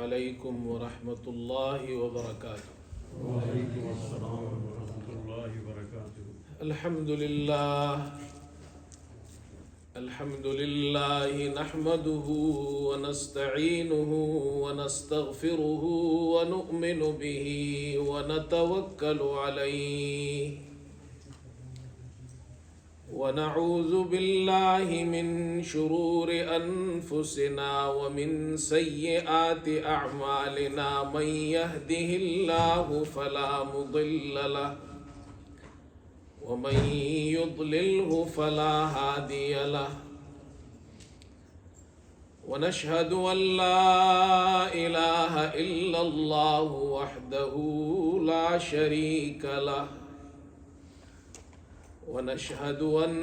علیکم ورحمۃ اللہ وبرکاتہ۔ وعلیکم السلام ورحمۃ اللہ وبرکاتہ۔ الحمد للہ نحمده ونستعینه ونستغفره ونؤمن به ونتوکل علیہ ونعوذ باللہ من شرور انفسنا ومن سیئات اعمالنا من يهده اللہ فلا مضل له ومن يضلله فلا هادي له ونشهد أن لا إله إلا الله وحده لا شريك له ونشهد أن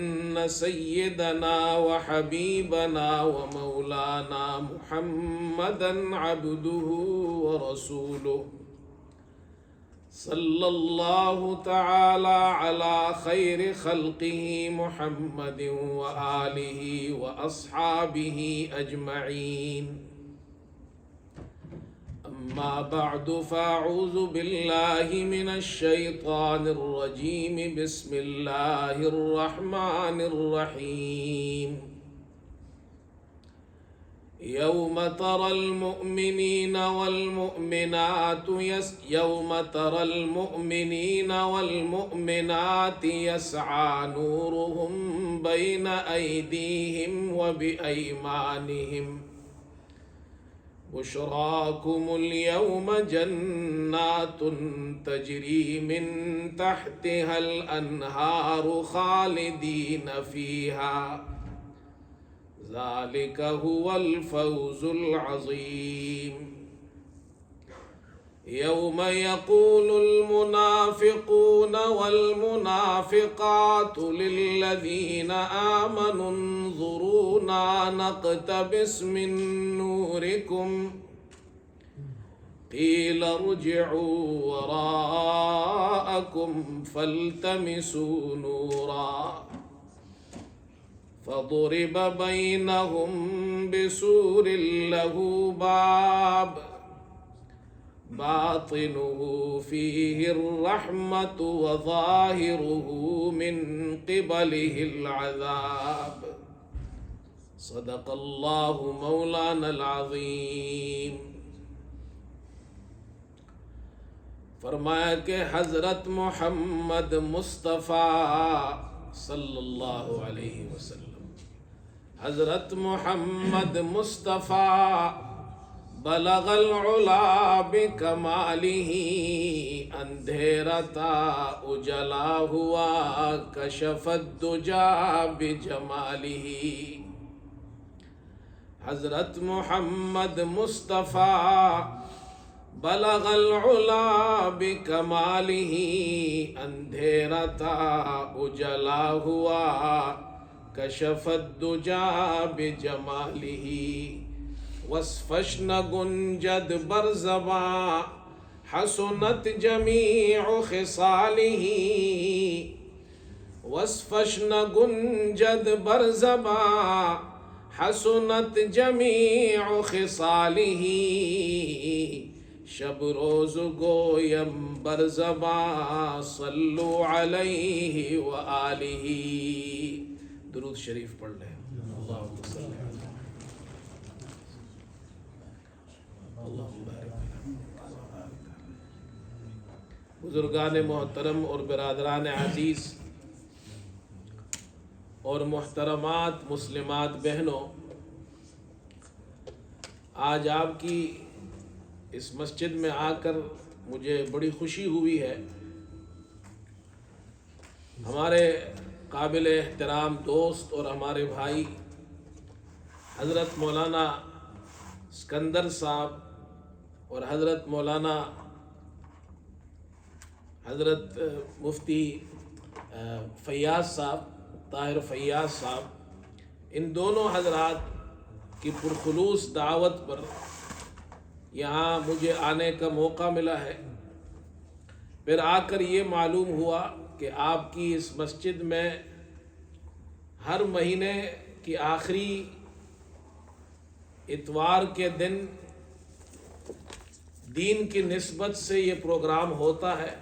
سيدنا وحبيبنا ومولانا محمدا عبده ورسوله صلی اللہ تعالی علی خیر خلقہ محمد وآلہ واصحابہ اجمعین، اما بعد فاعوذ باللہ من الشیطان الرجیم، بسم اللہ الرحمن الرحیم۔ يوم ترى المؤمنين والمؤمنات يسعى نورهم بين أيديهم وبأيمانهم بشراكم اليوم جنات تجري من تحتها الأنهار خالدين فيها ذلك هو الفوز العظيم۔ يوم يقول المنافقون والمنافقات للذين آمنوا انظرونا نقتبس من نوركم قيل ارجعوا وراءكم فالتمسوا نورا فضرب بينهم بسور له باب باطنه فيه الرحمة وظاهره من قبله العذاب، صدق الله مولانا العظیم۔ فرمایا کہ حضرت محمد مصطفیٰ صلی اللہ علیہ وسلم، حضرت محمد مصطفیٰ بلغ العلا بکمالہ، اندھیرا تھا اجلا ہوا کشف الدجا بجمالہ۔ حضرت محمد مصطفیٰ بلغ العلا بکمالہ، اندھیرا تھا اجلا ہوا کشف الدجا بجمالہ۔ وصفش نہ گنجد بر زباں حسنت جمیع خصالہ، وصفش نہ گنجد بر زباں حسنت جمیع خصالہ، شب روز گویم بر زباں صلو علیہ وآلہ۔ درود شریف پڑھ لیں۔ اللہم صلی علی بزرگان محترم اور برادران عزیز اور محترمات مسلمات بہنوں، آج آپ کی اس مسجد میں آ کر مجھے بڑی خوشی ہوئی ہے۔ ہمارے قابل احترام دوست اور ہمارے بھائی حضرت مولانا اسکندر صاحب اور حضرت مولانا حضرت مفتی فیاض صاحب، طاہر فیاض صاحب، ان دونوں حضرات کی پرخلوص دعوت پر یہاں مجھے آنے کا موقع ملا ہے۔ پھر آ کر یہ معلوم ہوا کہ آپ کی اس مسجد میں ہر مہینے کی آخری اتوار کے دن دین کی نسبت سے یہ پروگرام ہوتا ہے،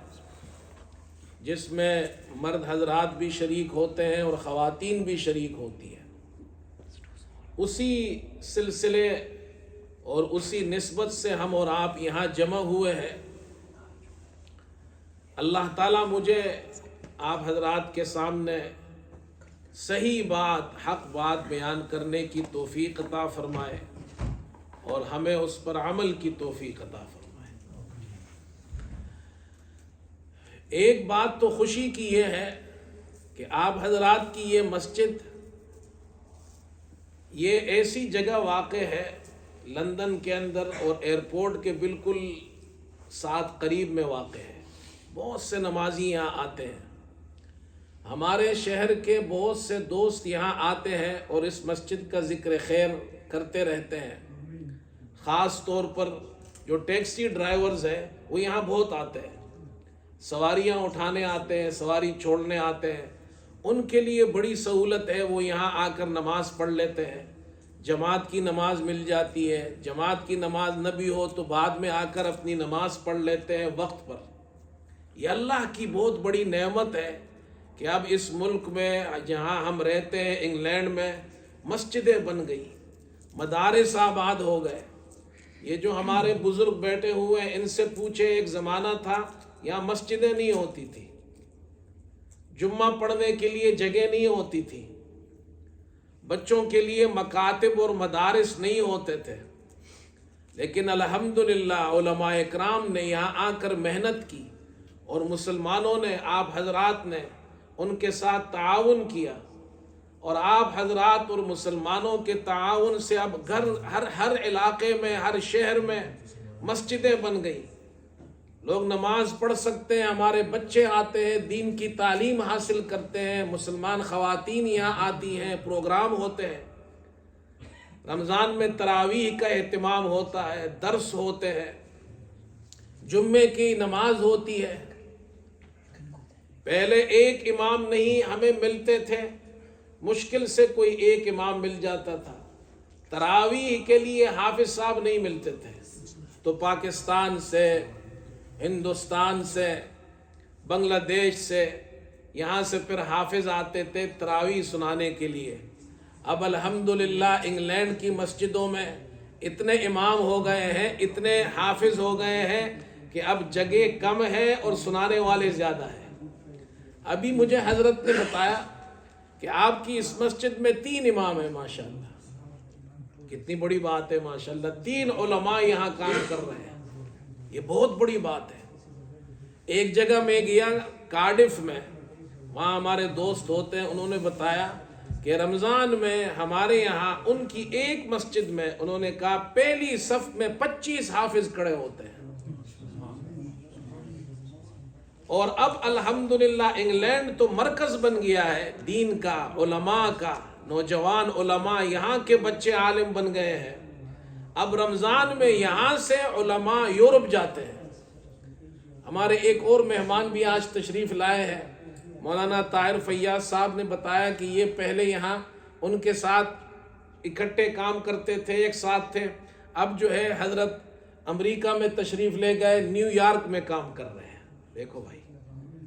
جس میں مرد حضرات بھی شریک ہوتے ہیں اور خواتین بھی شریک ہوتی ہیں۔ اسی سلسلے اور اسی نسبت سے ہم اور آپ یہاں جمع ہوئے ہیں۔ اللہ تعالیٰ مجھے آپ حضرات کے سامنے صحیح بات، حق بات بیان کرنے کی توفیق عطا فرمائے اور ہمیں اس پر عمل کی توفیق عطا فرمائے۔ ایک بات تو خوشی کی یہ ہے کہ آپ حضرات کی یہ مسجد یہ ایسی جگہ واقع ہے لندن کے اندر اور ایئرپورٹ کے بالکل ساتھ قریب میں واقع ہے۔ بہت سے نمازی یہاں آتے ہیں، ہمارے شہر کے بہت سے دوست یہاں آتے ہیں اور اس مسجد کا ذکر خیر کرتے رہتے ہیں۔ خاص طور پر جو ٹیکسی ڈرائیورز ہیں وہ یہاں بہت آتے ہیں، سواریاں اٹھانے آتے ہیں، سواری چھوڑنے آتے ہیں۔ ان کے لیے بڑی سہولت ہے، وہ یہاں آ کر نماز پڑھ لیتے ہیں، جماعت کی نماز مل جاتی ہے۔ جماعت کی نماز نہ بھی ہو تو بعد میں آ کر اپنی نماز پڑھ لیتے ہیں وقت پر۔ یہ اللہ کی بہت بڑی نعمت ہے کہ اب اس ملک میں جہاں ہم رہتے ہیں انگلینڈ میں مسجدیں بن گئی، مدارس آباد ہو گئے۔ یہ جو ہمارے بزرگ بیٹھے ہوئے ہیں ان سے پوچھے، ایک زمانہ تھا یہاں مسجدیں نہیں ہوتی تھی، جمعہ پڑھنے کے لیے جگہ نہیں ہوتی تھی، بچوں کے لیے مکاتب اور مدارس نہیں ہوتے تھے، لیکن الحمدللہ علماء اکرام نے یہاں آ کر محنت کی اور مسلمانوں نے، آپ حضرات نے ان کے ساتھ تعاون کیا، اور آپ حضرات اور مسلمانوں کے تعاون سے اب ہر علاقے میں، ہر شہر میں مسجدیں بن گئی، لوگ نماز پڑھ سکتے ہیں، ہمارے بچے آتے ہیں، دین کی تعلیم حاصل کرتے ہیں، مسلمان خواتین یہاں آتی ہیں، پروگرام ہوتے ہیں، رمضان میں تراویح کا اہتمام ہوتا ہے، درس ہوتے ہیں، جمعے کی نماز ہوتی ہے۔ پہلے ایک امام نہیں ہمیں ملتے تھے، مشکل سے کوئی ایک امام مل جاتا تھا۔ تراویح کے لیے حافظ صاحب نہیں ملتے تھے، تو پاکستان سے، ہندوستان سے، بنگلہ دیش سے، یہاں سے پھر حافظ آتے تھے تراویح سنانے کے لیے۔ اب الحمدللہ انگلینڈ کی مسجدوں میں اتنے امام ہو گئے ہیں، اتنے حافظ ہو گئے ہیں کہ اب جگہ کم ہے اور سنانے والے زیادہ ہیں۔ ابھی مجھے حضرت نے بتایا کہ آپ کی اس مسجد میں 3 امام ہیں، ماشاءاللہ۔ کتنی بڑی بات ہے، ماشاءاللہ 3 علماء یہاں کام کر رہے ہیں، یہ بہت بڑی بات ہے۔ ایک جگہ میں گیا کارڈف میں، وہاں ہمارے دوست ہوتے ہیں، انہوں نے بتایا کہ رمضان میں ہمارے یہاں ان کی ایک مسجد میں انہوں نے کہا پہلی صف میں 25 حافظ کھڑے ہوتے ہیں، اور اب الحمدللہ انگلینڈ تو مرکز بن گیا ہے دین کا، علماء کا، نوجوان علماء، یہاں کے بچے عالم بن گئے ہیں۔ اب رمضان میں یہاں سے علماء یورپ جاتے ہیں۔ ہمارے ایک اور مہمان بھی آج تشریف لائے ہیں، مولانا طاہر فیاض صاحب نے بتایا کہ یہ پہلے یہاں ان کے ساتھ اکٹھے کام کرتے تھے، ایک ساتھ تھے، اب جو ہے حضرت امریکہ میں تشریف لے گئے، نیو یارک میں کام کر رہے ہیں۔ دیکھو بھائی،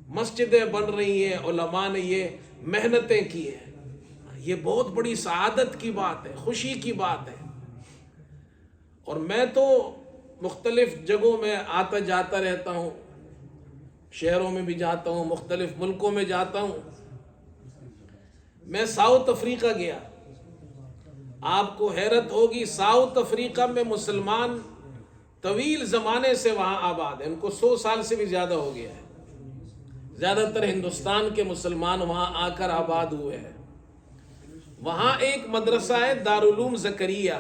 مسجدیں بن رہی ہیں، علماء نے یہ محنتیں کی ہیں، یہ بہت بڑی سعادت کی بات ہے، خوشی کی بات ہے۔ اور میں تو مختلف جگہوں میں آتا جاتا رہتا ہوں، شہروں میں بھی جاتا ہوں، مختلف ملکوں میں جاتا ہوں۔ میں ساؤتھ افریقہ گیا، آپ کو حیرت ہوگی، ساؤتھ افریقہ میں مسلمان طویل زمانے سے وہاں آباد ہیں، ان کو 100 سال سے بھی زیادہ ہو گیا ہے۔ زیادہ تر ہندوستان کے مسلمان وہاں آ کر آباد ہوئے ہیں۔ وہاں ایک مدرسہ ہے دارالعلوم زکریا،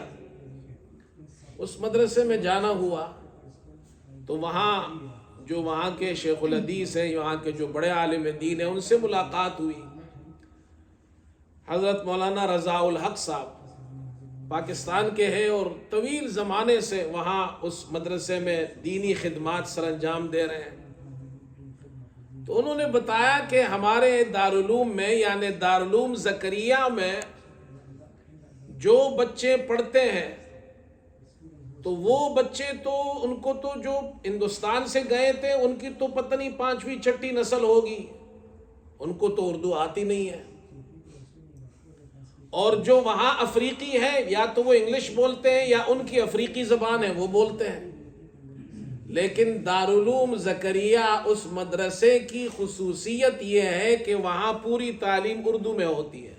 اس مدرسے میں جانا ہوا تو وہاں جو وہاں کے شیخ الحدیث ہیں، وہاں کے جو بڑے عالم دین ہیں، ان سے ملاقات ہوئی۔ حضرت مولانا رضا الحق صاحب پاکستان کے ہیں اور طویل زمانے سے وہاں اس مدرسے میں دینی خدمات سر انجام دے رہے ہیں۔ تو انہوں نے بتایا کہ ہمارے دارالعلوم میں، یعنی دارالعلوم زکریا میں جو بچے پڑھتے ہیں تو وہ بچے تو ان کو تو جو ہندوستان سے گئے تھے ان کی تو پتہ نہیں 5ویں 6ٹھی نسل ہوگی، ان کو تو اردو آتی نہیں ہے، اور جو وہاں افریقی ہے یا تو وہ انگلش بولتے ہیں یا ان کی افریقی زبان ہے وہ بولتے ہیں، لیکن دارالعلوم زکریا اس مدرسے کی خصوصیت یہ ہے کہ وہاں پوری تعلیم اردو میں ہوتی ہے،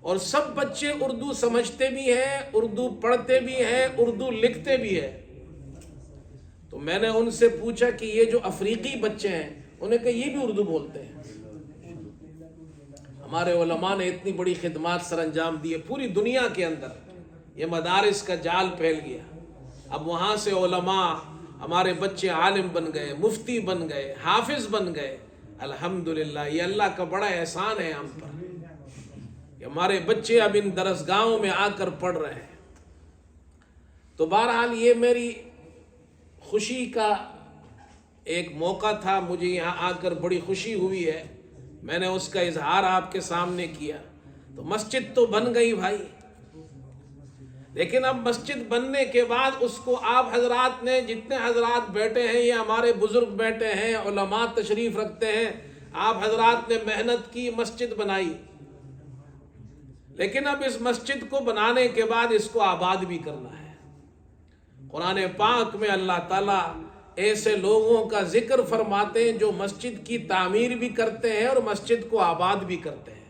اور سب بچے اردو سمجھتے بھی ہیں، اردو پڑھتے بھی ہیں، اردو لکھتے بھی ہیں۔ تو میں نے ان سے پوچھا کہ یہ جو افریقی بچے ہیں انہیں کہا یہ بھی اردو بولتے ہیں۔ ہمارے علماء نے اتنی بڑی خدمات سر انجام دی ہے پوری دنیا کے اندر، یہ مدارس کا جال پھیل گیا، اب وہاں سے علماء ہمارے بچے عالم بن گئے، مفتی بن گئے، حافظ بن گئے، الحمدللہ یہ اللہ کا بڑا احسان ہے ہم پر کہ ہمارے بچے اب ان درسگاہوں میں آ کر پڑھ رہے ہیں۔ تو بہرحال یہ میری خوشی کا ایک موقع تھا، مجھے یہاں آ کر بڑی خوشی ہوئی ہے، میں نے اس کا اظہار آپ کے سامنے کیا۔ تو مسجد تو بن گئی بھائی، لیکن اب مسجد بننے کے بعد اس کو آپ حضرات نے، جتنے حضرات بیٹھے ہیں یا ہمارے بزرگ بیٹھے ہیں، علماء تشریف رکھتے ہیں، آپ حضرات نے محنت کی، مسجد بنائی، لیکن اب اس مسجد کو بنانے کے بعد اس کو آباد بھی کرنا ہے۔ قرآن پاک میں اللہ تعالیٰ ایسے لوگوں کا ذکر فرماتے ہیں جو مسجد کی تعمیر بھی کرتے ہیں اور مسجد کو آباد بھی کرتے ہیں۔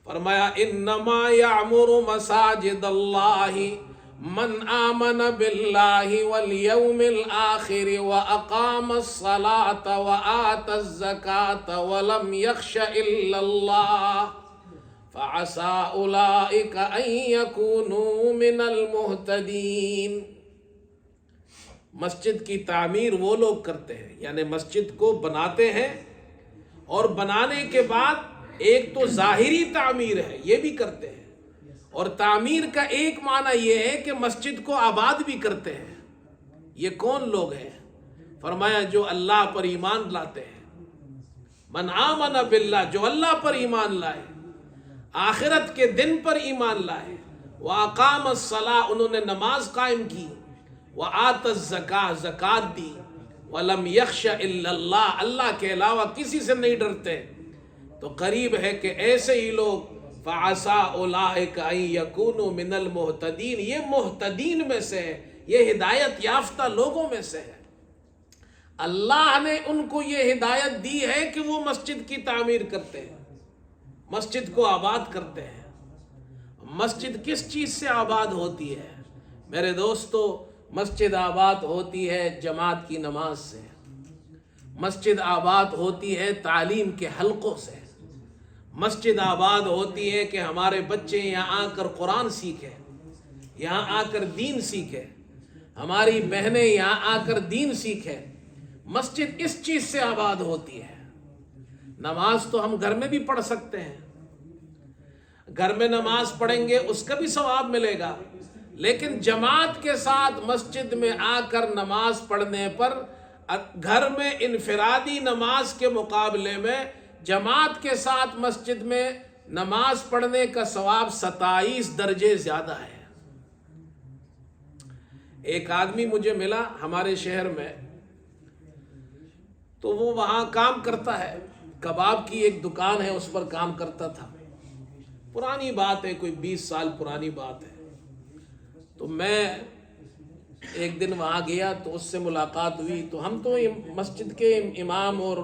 فرمایا انما یعمر مساجد اللہ من آمن باللہ والیوم الآخر واقام الصلاة وآت الزکاة ولم یخش الا اللہ فعسى اولئک ان یکونوا من المہتدین۔ مسجد کی تعمیر وہ لوگ کرتے ہیں، یعنی مسجد کو بناتے ہیں، اور بنانے کے بعد ایک تو ظاہری تعمیر ہے یہ بھی کرتے ہیں، اور تعمیر کا ایک معنی یہ ہے کہ مسجد کو آباد بھی کرتے ہیں۔ یہ کون لوگ ہیں؟ فرمایا جو اللہ پر ایمان لاتے ہیں، من آمن باللہ، جو اللہ پر ایمان لائے، آخرت کے دن پر ایمان لائے، وَأَقَامَ الصَّلَاةَ، انہوں نے نماز قائم کی، وَآتَ الزَّكَاةَ، زکوٰۃ دی، وَلَمْ يَخْشَ إِلَّا اللَّهَ، اللہ کے علاوہ کسی سے نہیں ڈرتے، تو قریب ہے کہ ایسے ہی لوگ فَعَسَىٰ أُولَٰئِكَ أَن يَكُونُوا مِنَ الْمُهْتَدِينَ، یہ محتدین میں سے ہے، یہ ہدایت یافتہ لوگوں میں سے ہے۔ اللہ نے ان کو یہ ہدایت دی ہے کہ وہ مسجد کی تعمیر کرتے ہیں، مسجد کو آباد کرتے ہیں۔ مسجد کس چیز سے آباد ہوتی ہے میرے دوستو؟ مسجد آباد ہوتی ہے جماعت کی نماز سے، مسجد آباد ہوتی ہے تعلیم کے حلقوں سے، مسجد آباد ہوتی ہے کہ ہمارے بچے یہاں آ کر قرآن سیکھیں، یہاں آ کر دین سیکھیں، ہماری بہنیں یہاں آ کر دین سیکھیں۔ مسجد اس چیز سے آباد ہوتی ہے۔ نماز تو ہم گھر میں بھی پڑھ سکتے ہیں، گھر میں نماز پڑھیں گے اس کا بھی ثواب ملے گا، لیکن جماعت کے ساتھ مسجد میں آ کر نماز پڑھنے پر گھر میں انفرادی نماز کے مقابلے میں جماعت کے ساتھ مسجد میں نماز پڑھنے کا ثواب 27 درجے زیادہ ہے۔ ایک آدمی مجھے ملا ہمارے شہر میں، تو وہ وہاں کام کرتا ہے، کباب کی ایک دکان ہے اس پر کام کرتا تھا، پرانی بات ہے، کوئی 20 سال پرانی بات ہے۔ تو میں ایک دن وہاں گیا تو اس سے ملاقات ہوئی، تو ہم تو مسجد کے امام اور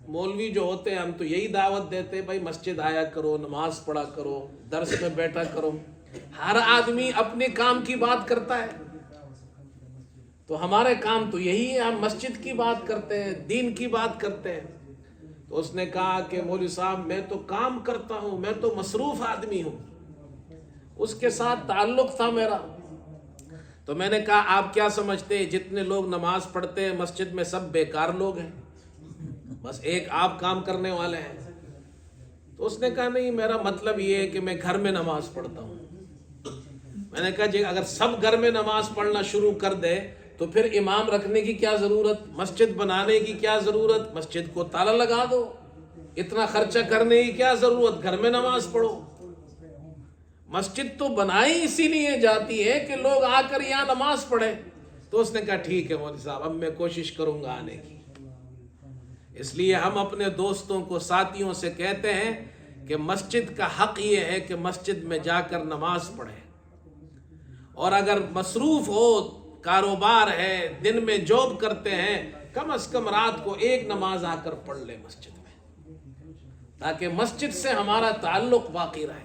مولوی جو ہوتے ہیں ہم تو یہی دعوت دیتے بھائی مسجد آیا کرو، نماز پڑھا کرو، درس میں بیٹھا کرو۔ ہر آدمی اپنے کام کی بات کرتا ہے، تو ہمارے کام تو یہی ہے، ہم مسجد کی بات کرتے ہیں، دین کی بات کرتے ہیں۔ تو اس نے کہا کہ مولوی صاحب میں تو کام کرتا ہوں، میں تو مصروف آدمی ہوں، اس کے ساتھ تعلق تھا میرا۔ تو میں نے کہا آپ کیا سمجھتے ہیں جتنے لوگ نماز پڑھتے ہیں مسجد میں سب بیکار لوگ ہیں، بس ایک آپ کام کرنے والے ہیں؟ تو اس نے کہا نہیں، میرا مطلب یہ ہے کہ میں گھر میں نماز پڑھتا ہوں۔ میں نے کہا جی اگر سب گھر میں نماز پڑھنا شروع کر دے تو پھر امام رکھنے کی کیا ضرورت، مسجد بنانے کی کیا ضرورت، مسجد کو تالا لگا دو، اتنا خرچہ کرنے کی کیا ضرورت، گھر میں نماز پڑھو۔ مسجد تو بنائی اسی لیے جاتی ہے کہ لوگ آ کر یہاں نماز پڑھیں. تو اس نے کہا ٹھیک ہے مولوی صاحب، اب میں کوشش کروں گا آنے کی. اس لیے ہم اپنے دوستوں کو، ساتھیوں سے کہتے ہیں کہ مسجد کا حق یہ ہے کہ مسجد میں جا کر نماز پڑھیں، اور اگر مصروف ہو، کاروبار ہے، دن میں جاب کرتے ہیں، کم از کم رات کو ایک نماز آ کر پڑھ لیں مسجد میں، تاکہ مسجد سے ہمارا تعلق باقی رہے.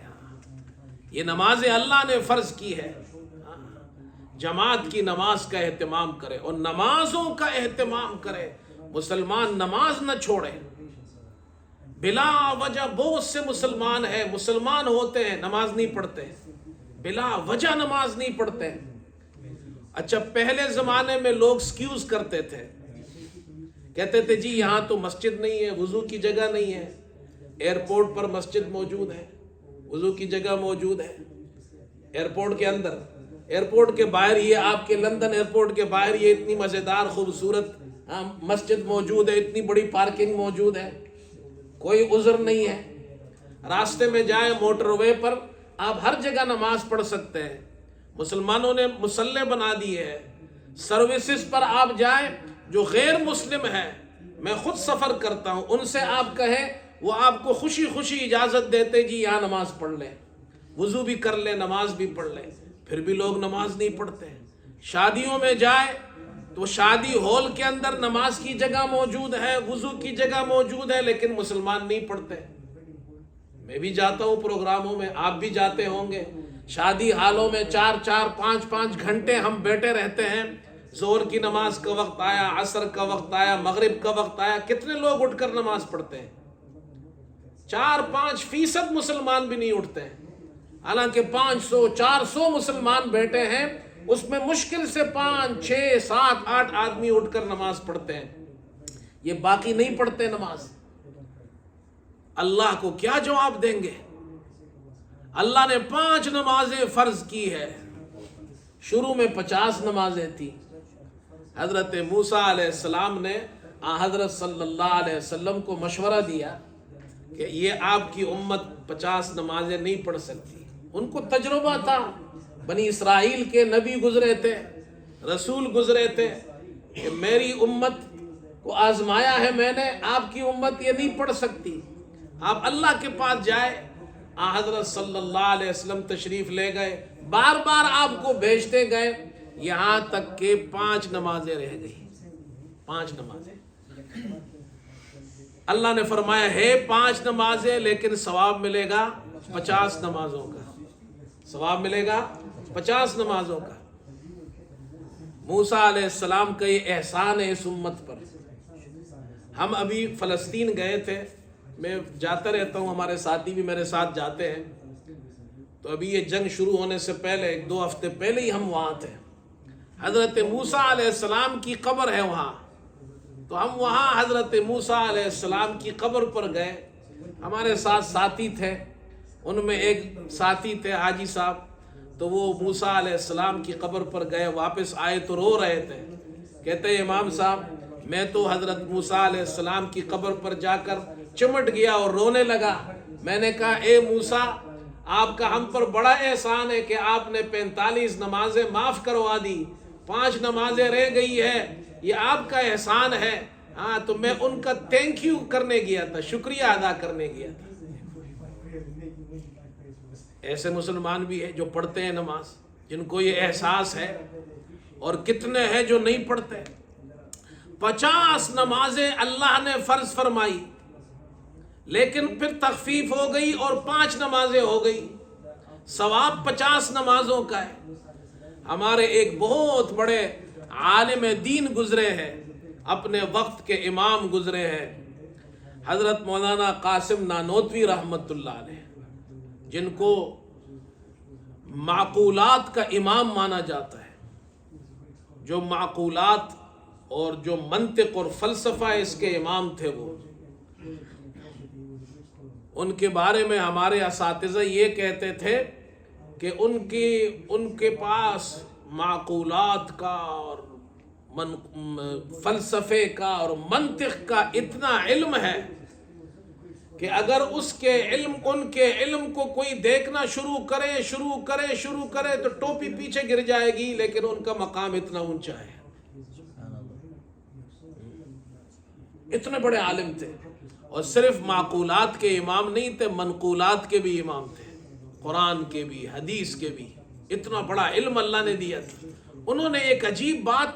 یہ نماز اللہ نے فرض کی ہے، جماعت کی نماز کا اہتمام کرے اور نمازوں کا اہتمام کرے. مسلمان نماز نہ چھوڑے. بلا وجہ بہت سے مسلمان ہیں، مسلمان ہوتے ہیں نماز نہیں پڑھتے، بلا وجہ نماز نہیں پڑھتے. اچھا، پہلے زمانے میں لوگ سکیوز کرتے تھے، کہتے تھے جی یہاں تو مسجد نہیں ہے، وضو کی جگہ نہیں ہے. ایئرپورٹ پر مسجد موجود ہے، وضو کی جگہ موجود ہے ایئرپورٹ کے اندر. ایئرپورٹ کے باہر، یہ آپ کے لندن ایئرپورٹ کے باہر یہ اتنی مزیدار خوبصورت مسجد موجود ہے، اتنی بڑی پارکنگ موجود ہے، کوئی عذر نہیں ہے. راستے میں جائیں، موٹر وے پر، آپ ہر جگہ نماز پڑھ سکتے ہیں. مسلمانوں نے مصلے بنا دیے ہیں. سروسز پر آپ جائیں، جو غیر مسلم ہے، میں خود سفر کرتا ہوں، ان سے آپ کہیں، وہ آپ کو خوشی خوشی اجازت دیتے جی یہاں نماز پڑھ لیں، وضو بھی کر لیں، نماز بھی پڑھ لیں. پھر بھی لوگ نماز نہیں پڑھتے. شادیوں میں جائے تو شادی ہال کے اندر نماز کی جگہ موجود ہے، وضو کی جگہ موجود ہے، لیکن مسلمان نہیں پڑھتے. میں بھی جاتا ہوں پروگراموں میں، آپ بھی جاتے ہوں گے. شادی ہالوں میں 4-4 5-5 گھنٹے ہم بیٹھے رہتے ہیں. ظہر کی نماز کا وقت آیا، عصر کا وقت آیا، مغرب کا وقت آیا، کتنے لوگ اٹھ کر نماز پڑھتے ہیں؟ 4-5% مسلمان بھی نہیں اٹھتے ہیں. حالانکہ 500-400 مسلمان بیٹھے ہیں، اس میں مشکل سے 5-6-7-8 آدمی اٹھ کر نماز پڑھتے ہیں. یہ باقی نہیں پڑھتے نماز. اللہ کو کیا جواب دیں گے؟ اللہ نے 5 نمازیں فرض کی ہے. شروع میں 50 نمازیں تھی. حضرت موسیٰ علیہ السلام نے حضرت صلی اللہ علیہ وسلم کو مشورہ دیا کہ یہ آپ کی امت 50 نمازیں نہیں پڑھ سکتی. ان کو تجربہ تھا، بنی اسرائیل کے نبی گزرے تھے، رسول گزرے تھے، کہ میری امت کو آزمایا ہے میں نے، آپ کی امت یہ نہیں پڑھ سکتی. آپ اللہ کے پاس جائے. حضرت صلی اللہ علیہ وسلم تشریف لے گئے، بار بار آپ کو بھیجتے گئے، یہاں تک کہ 5 نمازیں رہ گئی. 5 نمازیں. اللہ نے فرمایا ہے 5 نمازیں، لیکن ثواب ملے گا 50 نمازوں کا. ثواب ملے گا 50 نمازوں کا. موسیٰ علیہ السلام کا یہ احسان ہے اس امت پر. ہم ابھی فلسطین گئے تھے، میں جاتا رہتا ہوں، ہمارے ساتھی بھی میرے ساتھ جاتے ہیں. تو ابھی یہ جنگ شروع ہونے سے پہلے 1-2 ہفتے پہلے ہی ہم وہاں تھے. حضرت موسیٰ علیہ السلام کی قبر ہے وہاں. تو ہم وہاں حضرت موسیٰ علیہ السلام کی قبر پر گئے. ہمارے ساتھ ساتھی تھے، ان میں ایک ساتھی تھے حاجی صاحب. تو وہ موسیٰ علیہ السلام کی قبر پر گئے، واپس آئے تو رو رہے تھے. کہتے ہیں امام صاحب میں تو حضرت موسیٰ علیہ السلام کی قبر پر جا کر چمٹ گیا اور رونے لگا. میں نے کہا اے موسیٰ، آپ کا ہم پر بڑا احسان ہے کہ آپ نے 45 نمازیں معاف کروا دی، 5 نمازیں رہ گئی ہے، یہ آپ کا احسان ہے. تو میں ان کا تھینک یو کرنے گیا تھا، شکریہ ادا کرنے گیا تھا. ایسے مسلمان بھی ہیں جو پڑھتے ہیں نماز، جن کو یہ احساس ہے، اور کتنے ہیں جو نہیں پڑھتے. 50 نمازیں اللہ نے فرض فرمائی، لیکن پھر تخفیف ہو گئی اور 5 نمازیں ہو گئی. ثواب 50 نمازوں کا ہے. ہمارے ایک بہت بڑے عالم دین گزرے ہیں، اپنے وقت کے امام گزرے ہیں، حضرت مولانا قاسم نانوتوی رحمت اللہ علیہ، جن کو معقولات کا امام مانا جاتا ہے. جو معقولات اور جو منطق اور فلسفہ اس کے امام تھے، وہ ان کے بارے میں ہمارے اساتذہ یہ کہتے تھے کہ ان کے پاس معقولات کا اور فلسفے کا اور منطق کا اتنا علم ہے کہ اگر اس کے علم ان کے علم کو کوئی دیکھنا شروع کرے تو ٹوپی پیچھے گر جائے گی، لیکن ان کا مقام اتنا اونچا ہے. اتنے بڑے عالم تھے، اور صرف معقولات کے امام نہیں تھے، منقولات کے بھی امام تھے، قرآن کے بھی، حدیث کے بھی. اتنا بڑا علم اللہ نے دیا تھا. انہوں نے ایک عجیب بات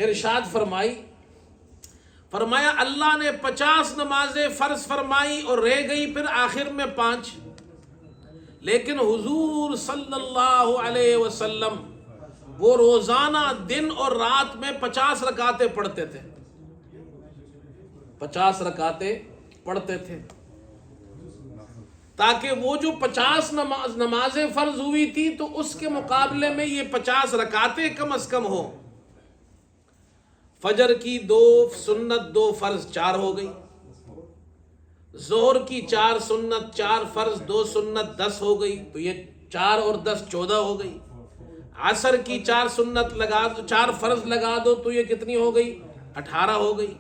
ارشاد فرمایا اللہ نے 50 نمازیں فرض فرمائی اور رہ گئی پھر آخر میں 5، لیکن حضور صلی اللہ علیہ وسلم وہ روزانہ دن اور رات میں 50 رکعتیں پڑھتے تھے. 50 رکعتیں پڑھتے تھے، تاکہ وہ جو 50 نمازیں فرض ہوئی تھی تو اس کے مقابلے میں یہ 50 رکعتیں کم از کم ہو. فجر کی 2 سنت 2 فرض 4 ہو گئی، ظہر کی 4 سنت 4 فرض 2 سنت 10 ہو گئی، تو یہ 4 اور 10 14 ہو گئی. عصر کی 4 سنت لگا دو، 4 فرض لگا دو تو یہ کتنی ہو گئی؟ 18 ہو گئی.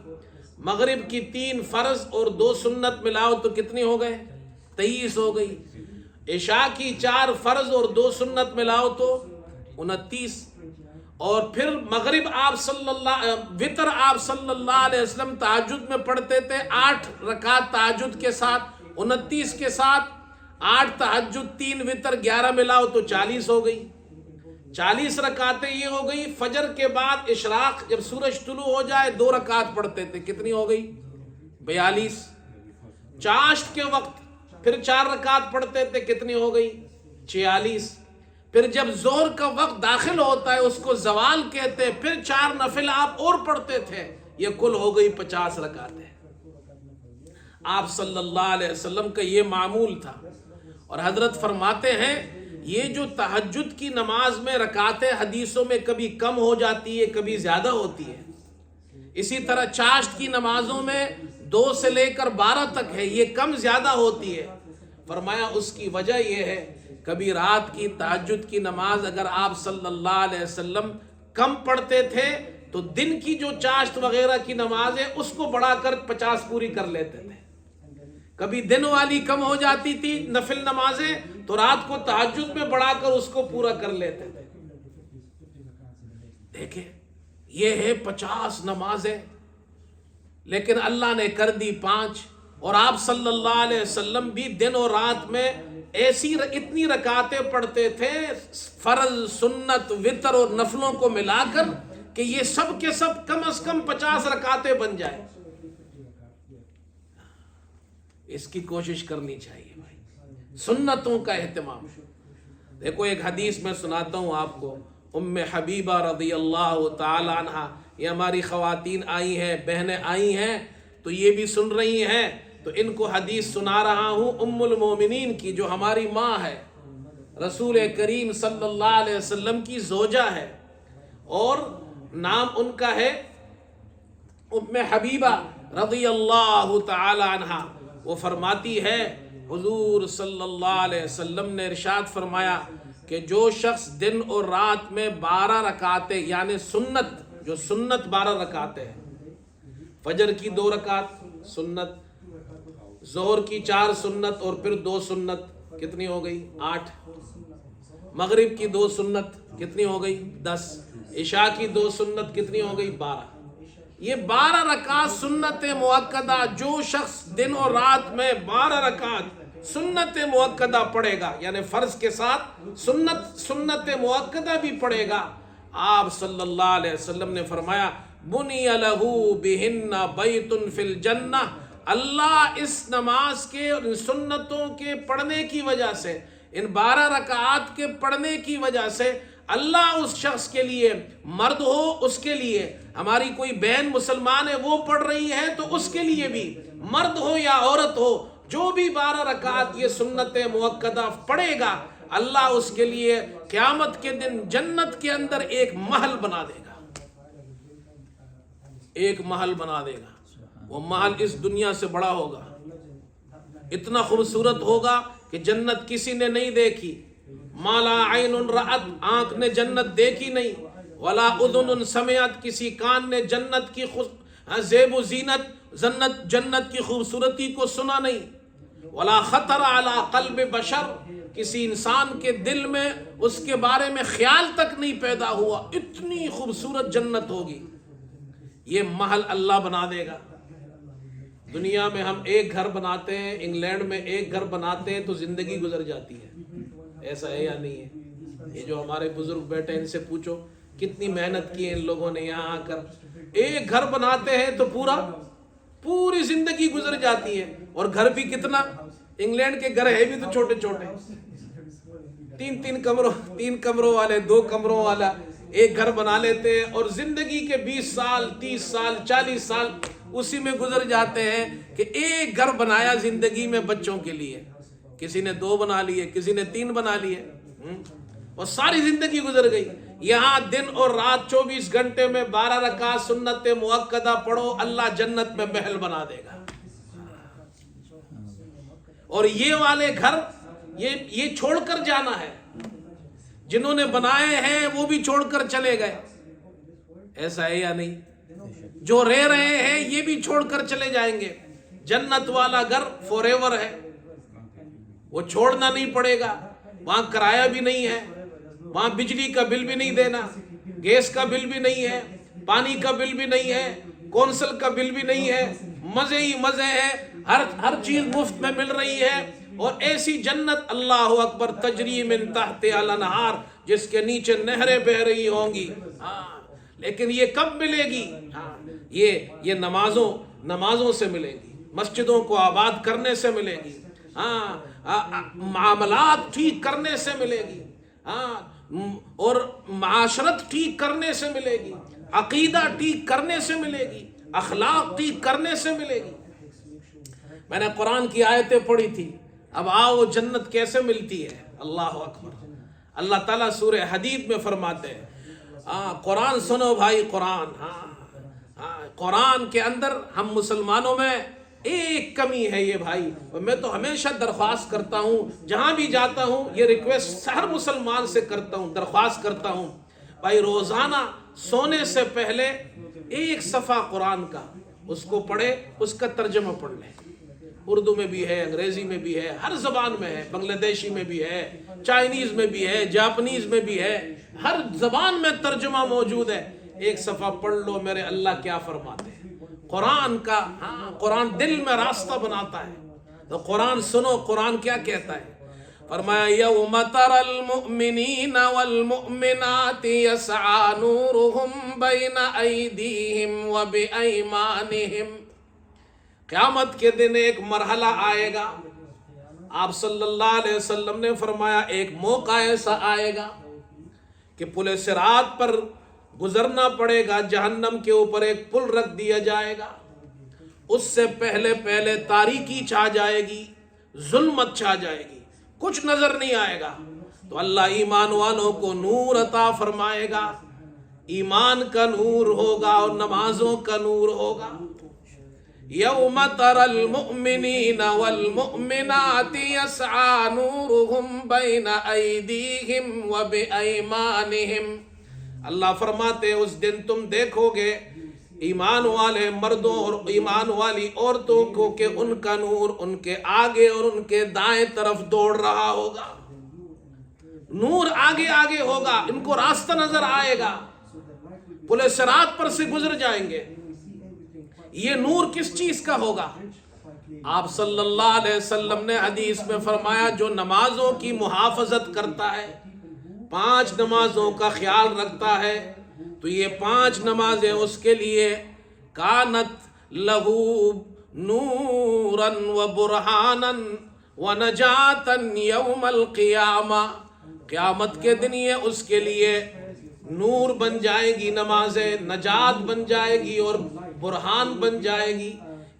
مغرب کی 3 فرض اور 2 سنت ملاؤ تو کتنی ہو گئے؟ 23 ہو گئی. عشاء کی 4 فرض اور 2 سنت ملاؤ تو 29. اور پھر مغرب وتر آپ صلی اللہ علیہ وسلم تہجد میں پڑھتے تھے 8 رکعت تہجد کے ساتھ، 29 کے ساتھ 8 تہجد 3 وتر 11 ملاؤ تو 40 ہو گئی. 40 رکعتیں یہ ہو گئی. فجر کے بعد اشراق جب سورج طلوع ہو جائے 2 رکعت پڑھتے تھے، کتنی ہو گئی؟ 42. چاشت کے وقت پھر 4 رکعت پڑھتے تھے، کتنی ہو گئی؟ 46. پھر جب ظہر کا وقت داخل ہوتا ہے اس کو زوال کہتے ہیں، پھر 4 نفل آپ اور پڑھتے تھے، یہ کل ہو گئی 50 رکعتیں. آپ صلی اللہ علیہ وسلم کا یہ معمول تھا. اور حضرت فرماتے ہیں یہ جو تہجد کی نماز میں رکعتیں حدیثوں میں کبھی کم ہو جاتی ہے کبھی زیادہ ہوتی ہے، اسی طرح چاشت کی نمازوں میں 2 سے لے کر 12 تک ہے، یہ کم زیادہ ہوتی ہے. فرمایا اس کی وجہ یہ ہے کبھی رات کی تہجد کی نماز اگر آپ صلی اللہ علیہ وسلم کم پڑھتے تھے تو دن کی جو چاشت وغیرہ کی نماز ہے اس کو بڑھا کر 50 پوری کر لیتے تھے. کبھی دن والی کم ہو جاتی تھی نفل نمازیں تو رات کو تہجد میں بڑھا کر اس کو پورا کر لیتے تھے. دیکھیں یہ ہے 50 نمازیں، لیکن اللہ نے کر دی 5. اور آپ صلی اللہ علیہ وسلم بھی دن اور رات میں اتنی رکعتیں پڑھتے تھے فرض سنت وتر اور نفلوں کو ملا کر کہ یہ سب کے سب کم از کم 50 رکعتیں بن جائیں. اس کی کوشش کرنی چاہیے بھائی، سنتوں کا اہتمام. دیکھو ایک حدیث میں سناتا ہوں آپ کو. ام حبیبہ رضی اللہ تعالی عنہ، یہ ہماری خواتین آئی ہیں، بہنیں آئی ہیں تو یہ بھی سن رہی ہیں، تو ان کو حدیث سنا رہا ہوں ام المومنین کی جو ہماری ماں ہے، رسول کریم صلی اللہ علیہ وسلم کی زوجہ ہے، اور نام ان کا ہے ام حبیبہ رضی اللہ تعالی عنہ. وہ فرماتی ہے حضور صلی اللہ علیہ وسلم نے ارشاد فرمایا کہ جو شخص دن اور رات میں 12 رکعتیں یعنی سنت 12 رکعتیں ہیں، فجر کی 2 رکعت سنت، ظہر کی 4 سنت اور پھر 2 سنت، کتنی ہو گئی؟ 8. مغرب کی 2 سنت کتنی ہو گئی؟ 10. عشاء کی 2 سنت کتنی ہو گئی؟ 12. یہ 12 رکعت سنت مؤکدہ جو شخص دن اور رات میں 12 رکعت سنت مؤکدہ پڑھے گا، یعنی فرض کے ساتھ سنت مؤکدہ بھی پڑھے گا، آپ صلی اللہ علیہ وسلم نے فرمایا بنی لہ بہن بیت فی الجنہ. اللہ اس نماز کے اور ان سنتوں کے پڑھنے کی وجہ سے، ان 12 رکعات کے پڑھنے کی وجہ سے اللہ اس شخص کے لیے، مرد ہو اس کے لیے، ہماری کوئی بہن مسلمان ہے وہ پڑھ رہی ہے تو اس کے لیے بھی، مرد ہو یا عورت ہو، جو بھی 12 رکعات یہ سنت مؤکدہ پڑھے گا اللہ اس کے لیے قیامت کے دن جنت کے اندر ایک محل بنا دے گا. ایک محل بنا دے گا. وہ محل اس دنیا سے بڑا ہوگا، اتنا خوبصورت ہوگا کہ جنت کسی نے نہیں دیکھی. ما لا عین رأت، آنکھ نے جنت دیکھی نہیں، ولا اذن سمعت، کسی کان نے جنت کی ہاں زیب و زینت جنت کی خوبصورتی کو سنا نہیں. ولا خطر علی قلب بشر، کسی انسان کے دل میں اس کے بارے میں خیال تک نہیں پیدا ہوا. اتنی خوبصورت جنت ہوگی. یہ محل اللہ بنا دے گا. دنیا میں ہم ایک گھر بناتے ہیں، انگلینڈ میں ایک گھر بناتے ہیں تو زندگی گزر جاتی ہے. ایسا ہے یا نہیں ہے؟ یہ جو ہمارے بزرگ بیٹھے ہیں ان سے پوچھو کتنی محنت کی ہے ان لوگوں نے یہاں آ کر. ایک گھر بناتے ہیں تو پوری زندگی گزر جاتی ہے. اور گھر بھی کتنا، انگلینڈ کے گھر ہے بھی تو چھوٹے چھوٹے، تین کمروں والے، 2 کمروں والا ایک گھر بنا لیتے ہیں. اور زندگی کے 20 سال 30 سال 40 سال اسی میں گزر جاتے ہیں کہ ایک گھر بنایا زندگی میں بچوں کے لیے. کسی نے 2 بنا لیے، کسی نے 3 بنا لیے، اور ساری زندگی گزر گئی. یہاں دن اور رات 24 گھنٹے میں 12 رکعت سنت مؤکدہ پڑھو، اللہ جنت میں محل بنا دے گا. اور یہ والے گھر یہ چھوڑ کر جانا ہے. جنہوں نے بنائے ہیں وہ بھی چھوڑ کر چلے گئے. ایسا ہے یا نہیں؟ جو رہ رہے ہیں یہ بھی چھوڑ کر چلے جائیں گے. جنت والا گھر فور ایور ہے، وہ چھوڑنا نہیں پڑے گا. وہاں کرایہ بھی نہیں ہے، وہاں بجلی کا بل بھی نہیں دینا، گیس کا بل بھی نہیں ہے، پانی کا بل بھی نہیں ہے، کونسل کا بل بھی نہیں ہے. مزے ہی مزے ہیں، ہر چیز مفت میں مل رہی ہے. اور ایسی جنت اللہ اکبر تجری من تحت الانہار، جس کے نیچے نہریں بہ رہی ہوں گی. لیکن یہ کب ملے گی؟ یہ نمازوں سے ملے گی، مسجدوں کو آباد کرنے سے ملے گی، معاملات ٹھیک کرنے سے ملے گی، اور معاشرت ٹھیک کرنے سے ملے گی، عقیدہ ٹھیک کرنے سے ملے گی، اخلاق ٹھیک کرنے سے ملے گی. میں نے قرآن کی آیتیں پڑھی تھی. اب آؤ جنت کیسے ملتی ہے. اللہ اکبر. اللہ تعالیٰ سورہ حدید میں فرماتے ہیں، قرآن سنو بھائی، قرآن کے اندر ہم مسلمانوں میں ایک کمی ہے یہ بھائی. میں تو ہمیشہ درخواست کرتا ہوں، جہاں بھی جاتا ہوں یہ ریکویسٹ ہر مسلمان سے کرتا ہوں، درخواست کرتا ہوں، بھائی روزانہ سونے سے پہلے 1 صفحہ قرآن کا اس کو پڑھے، اس کا ترجمہ پڑھ لیں. اردو میں بھی ہے، انگریزی میں بھی ہے، ہر زبان میں ہے، بنگلہ دیشی میں بھی ہے، چائنیز میں بھی ہے، جاپنیز میں بھی ہے، ہر زبان میں ترجمہ موجود ہے. 1 صفحہ پڑھ لو میرے اللہ کیا فرماتے ہیں. قرآن کا قرآن دل میں راستہ بناتا ہے. تو قرآن سنو، قرآن کیا کہتا ہے. فرمایا یوم تری المؤمنین والمؤمنات یسعی نورہم بین ایدیہم وبایمانہم. قیامت کے دن ایک مرحلہ آئے گا. آپ صلی اللہ علیہ وسلم نے فرمایا ایک موقع ایسا آئے گا کہ پل صراط پر گزرنا پڑے گا. جہنم کے اوپر ایک پل رکھ دیا جائے گا. اس سے پہلے تاریکی چھا جائے گی، ظلمت چھا جائے گی، کچھ نظر نہیں آئے گا. تو اللہ ایمان والوں کو نور عطا فرمائے گا. ایمان کا نور ہوگا اور نمازوں کا نور ہوگا. یوم تری المؤمنین والمؤمنات یسعی نورہم بین ایدیہم وبایمانہم. اللہ فرماتے ہیں اس دن تم دیکھو گے ایمان والے مردوں اور ایمان والی عورتوں کو کہ ان کا نور ان کے آگے اور ان کے دائیں طرف دوڑ رہا ہوگا. نور آگے آگے ہوگا، ان کو راستہ نظر آئے گا، پل صراط پر سے گزر جائیں گے. یہ نور کس چیز کا ہوگا؟ آپ صلی اللہ علیہ وسلم نے حدیث میں فرمایا جو نمازوں کی محافظت کرتا ہے، 5 نمازوں کا خیال رکھتا ہے، تو یہ 5 نمازیں اس کے لیے کانت لہو نورا و برہانا و نجاتا یوم القیامہ. قیامت کے دن یہ اس کے لیے نور بن جائے گی، نمازیں نجات بن جائے گی اور برہان بن جائے گی.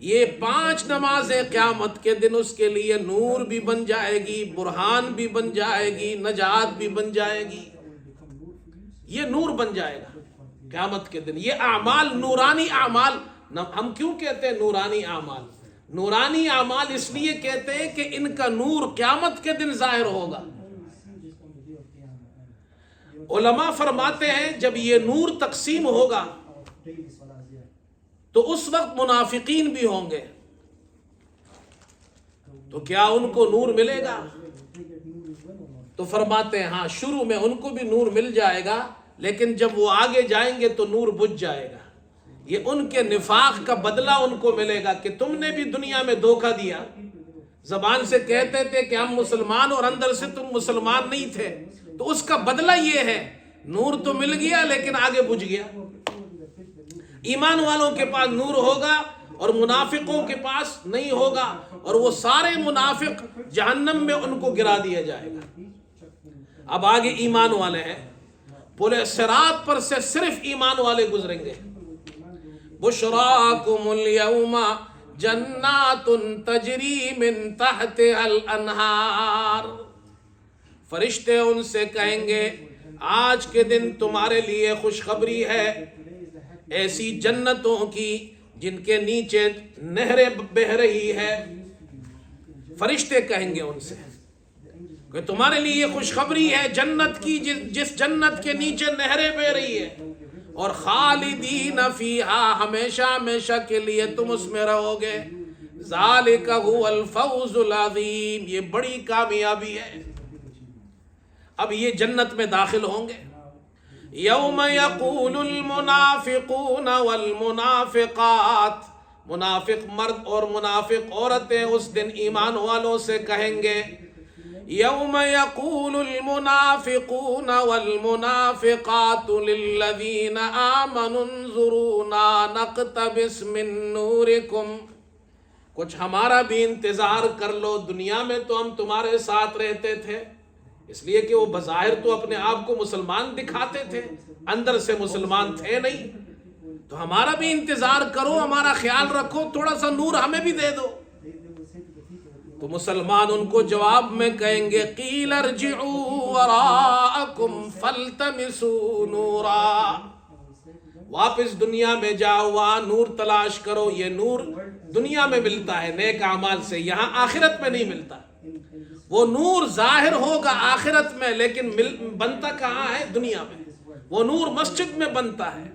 یہ 5 نمازیں قیامت کے دن اس کے لیے نور بھی بن جائے گی، برہان بھی بن جائے گی، نجات بھی بن جائے گی. یہ نور بن جائے گا قیامت کے دن. یہ اعمال نورانی اعمال. ہم کیوں کہتے ہیں نورانی اعمال؟ نورانی اعمال اس لیے کہتے ہیں کہ ان کا نور قیامت کے دن ظاہر ہوگا. علماء فرماتے ہیں جب یہ نور تقسیم ہوگا تو اس وقت منافقین بھی ہوں گے، تو کیا ان کو نور ملے گا؟ تو فرماتے ہیں ہاں، شروع میں ان کو بھی نور مل جائے گا، لیکن جب وہ آگے جائیں گے تو نور بجھ جائے گا۔ یہ ان کے نفاق کا بدلہ ان کو ملے گا کہ تم نے بھی دنیا میں دھوکہ دیا، زبان سے کہتے تھے کہ ہم مسلمان اور اندر سے تم مسلمان نہیں تھے، تو اس کا بدلہ یہ ہے، نور تو مل گیا لیکن آگے بجھ گیا۔ ایمان والوں کے پاس نور ہوگا اور منافقوں کے پاس نہیں ہوگا، اور وہ سارے منافق جہنم میں ان کو گرا دیا جائے گا۔ اب آگے ایمان والے ہیں، پل صراط پر سے صرف ایمان والے گزریں گے۔ بشراکم اليوم جنات تجری من تحتها الانہار، فرشتے ان سے کہیں گے آج کے دن تمہارے لیے خوشخبری ہے ایسی جنتوں کی جن کے نیچے نہریں بہہ رہی ہے۔ فرشتے کہیں گے ان سے کہ تمہارے لیے خوشخبری ہے جنت کی، جس جنت کے نیچے نہریں بہہ رہی ہے، اور خالدین فیہا، ہمیشہ ہمیشہ کے لیے تم اس میں رہو گے۔ ذالک هو الفوز العظیم، یہ بڑی کامیابی ہے۔ اب یہ جنت میں داخل ہوں گے۔ یوم یقول المنافقون والمنافقات، منافق مرد اور منافق عورتیں اس دن ایمان والوں سے کہیں گے، یوم یقول المنافقون والمنافقات للذین آمنوا انظرونا نقتبس من نورکم، کچھ ہمارا بھی انتظار کر لو، دنیا میں تو ہم تمہارے ساتھ رہتے تھے، اس لیے کہ وہ بظاہر تو اپنے آپ کو مسلمان دکھاتے تھے، اندر سے مسلمان تھے نہیں، تو ہمارا بھی انتظار کرو، ہمارا خیال رکھو، تھوڑا سا نور ہمیں بھی دے دو۔ تو مسلمان ان کو جواب میں کہیں گے قیل ارجعوا وراءکم فالتمسوا نورا، واپس دنیا میں جاؤ، وہاں نور تلاش کرو۔ یہ نور دنیا میں ملتا ہے نیک اعمال سے، یہاں آخرت میں نہیں ملتا۔ وہ نور ظاہر ہوگا آخرت میں، لیکن بنتا کہاں ہے؟ دنیا میں۔ وہ نور مسجد میں بنتا ہے،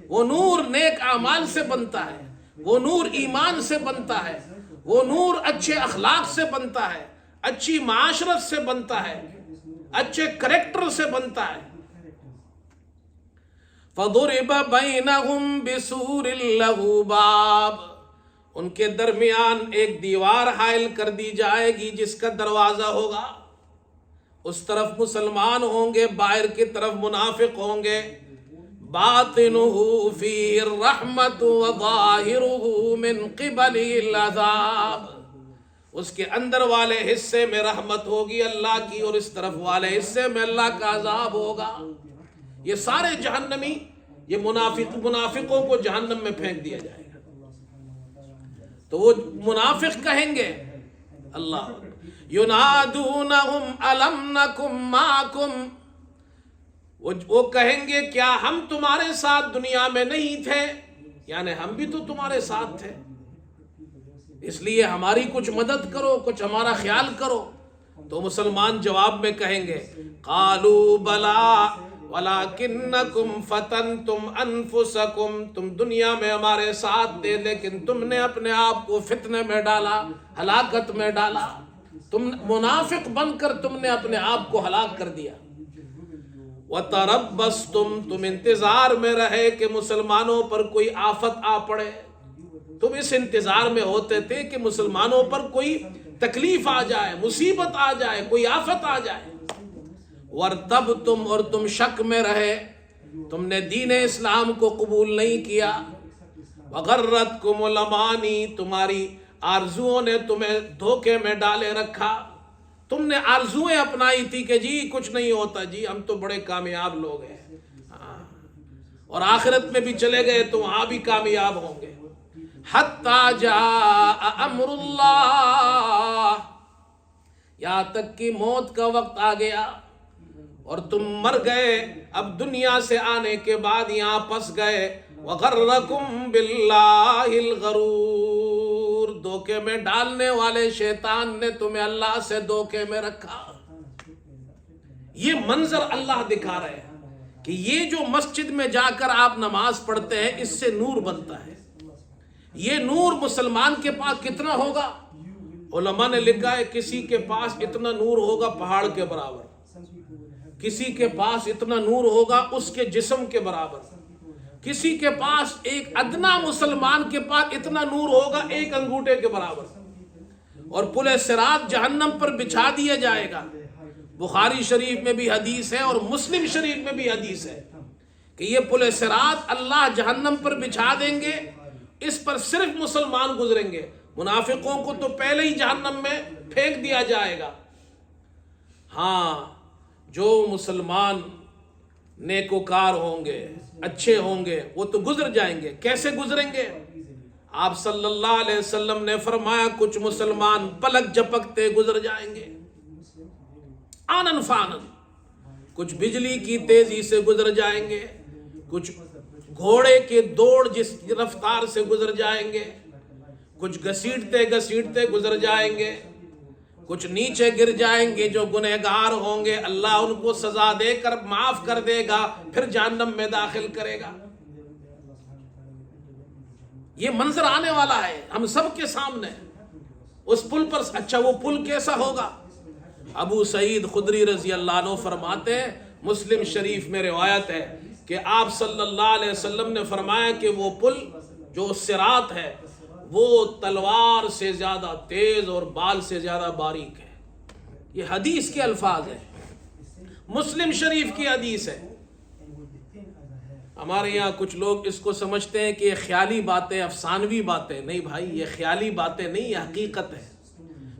وہ نور نیک اعمال سے بنتا ہے، وہ نور ایمان سے بنتا ہے، وہ نور اچھے اخلاق سے بنتا ہے، اچھی معاشرت سے بنتا ہے، اچھے کریکٹر سے بنتا ہے۔ فَضُرِبَ بَيْنَهُمْ بِسُورٍ لَهُ بَابٌ، ان کے درمیان ایک دیوار حائل کر دی جائے گی جس کا دروازہ ہوگا، اس طرف مسلمان ہوں گے، باہر کی طرف منافق ہوں گے۔ باطنُهُ فِيهِ الرَّحْمَةُ وَظَاهِرُهُ مِنْ قِبَلِهِ الْعَذَابُ، اس کے اندر والے حصے میں رحمت ہوگی اللہ کی، اور اس طرف والے حصے میں اللہ کا عذاب ہوگا۔ یہ سارے جہنمی، یہ منافقوں کو جہنم میں پھینک دیا جائے گا۔ تو وہ منافق کہیں گے اللہ ینادونہم الم نکم معکم، وہ کہیں گے کیا ہم تمہارے ساتھ دنیا میں نہیں تھے؟ یعنی ہم بھی تو تمہارے ساتھ تھے، اس لیے ہماری کچھ مدد کرو، کچھ ہمارا خیال کرو۔ تو مسلمان جواب میں کہیں گے قالوا بلا وَلَكِنَّكُمْ فَتَنْتُمْ أَنفُسَكُمْ، تم دنیا میں ہمارے ساتھ تھے لیکن تم نے اپنے آپ کو فتنے میں ڈالا، ہلاکت میں ڈالا، تم منافق بن کر تم نے اپنے آپ کو ہلاک کر دیا۔ وَتَرَبَّصْتُمْ، تم انتظار میں رہے کہ مسلمانوں پر کوئی آفت آ پڑے، تم اس انتظار میں ہوتے تھے کہ مسلمانوں پر کوئی تکلیف آ جائے، مصیبت آ جائے، کوئی آفت آ جائے۔ وَارْتَبْتُمْ، اور تم شک میں رہے، تم نے دین اسلام کو قبول نہیں کیا۔ وَغَرَّتْكُمُ الْأَمَانِي، تمہاری آرزوؤں نے تمہیں دھوکے میں ڈالے رکھا، تم نے آرزویں اپنائی تھی کہ جی کچھ نہیں ہوتا، جی ہم تو بڑے کامیاب لوگ ہیں، اور آخرت میں بھی چلے گئے تو وہاں بھی کامیاب ہوں گے۔ حَتَّى جَاءَ أَمْرُ اللَّهِ، یہاں تک کہ موت کا وقت آ گیا اور تم مر گئے، اب دنیا سے آنے کے بعد یہاں پس گئے۔ وَغَرَّكُمْ بِاللَّهِ الْغَرُورُ، دھوکے میں ڈالنے والے شیطان نے تمہیں اللہ سے دھوکے میں رکھا۔ یہ منظر اللہ دکھا رہے ہیں کہ یہ جو مسجد میں جا کر آپ نماز پڑھتے ہیں، اس سے نور بنتا ہے، یہ نور مسلمان کے پاس کتنا ہوگا؟ علماء نے لکھا ہے کسی کے پاس اتنا نور ہوگا پہاڑ کے برابر، کسی کے پاس اتنا نور ہوگا اس کے جسم کے برابر، کسی کے پاس ایک ادنا مسلمان کے پاس اتنا نور ہوگا ایک انگوٹھے کے برابر، اور پل صراط جہنم پر بچھا دیا جائے گا۔ بخاری شریف میں بھی حدیث ہے اور مسلم شریف میں بھی حدیث ہے کہ یہ پل صراط اللہ جہنم پر بچھا دیں گے، اس پر صرف مسلمان گزریں گے، منافقوں کو تو پہلے ہی جہنم میں پھینک دیا جائے گا۔ ہاں، جو مسلمان نیکوکار ہوں گے، اچھے ہوں گے، وہ تو گزر جائیں گے۔ کیسے گزریں گے؟ آپ صلی اللہ علیہ وسلم نے فرمایا کچھ مسلمان پلک جھپکتے گزر جائیں گے، آنن فانن، کچھ بجلی کی تیزی سے گزر جائیں گے، کچھ گھوڑے کے دوڑ جس رفتار سے گزر جائیں گے، کچھ گھسیٹتے گھسیٹتے گزر جائیں گے، کچھ نیچے گر جائیں گے۔ جو گنہگار ہوں گے اللہ ان کو سزا دے کر معاف کر دے گا، پھر جہنم میں داخل کرے گا۔ یہ منظر آنے والا ہے ہم سب کے سامنے اس پل پر۔ اچھا وہ پل کیسا ہوگا؟ ابو سعید خدری رضی اللہ عنہ فرماتے ہیں، مسلم شریف میں روایت ہے کہ آپ صلی اللہ علیہ وسلم نے فرمایا کہ وہ پل جو صراط ہے وہ تلوار سے زیادہ تیز اور بال سے زیادہ باریک ہے۔ یہ حدیث کے الفاظ ہیں، مسلم شریف کی حدیث ہے۔ ہمارے یہاں کچھ لوگ اس کو سمجھتے ہیں کہ یہ خیالی باتیں، افسانوی باتیں۔ نہیں بھائی، یہ خیالی باتیں نہیں، یہ حقیقت ہے۔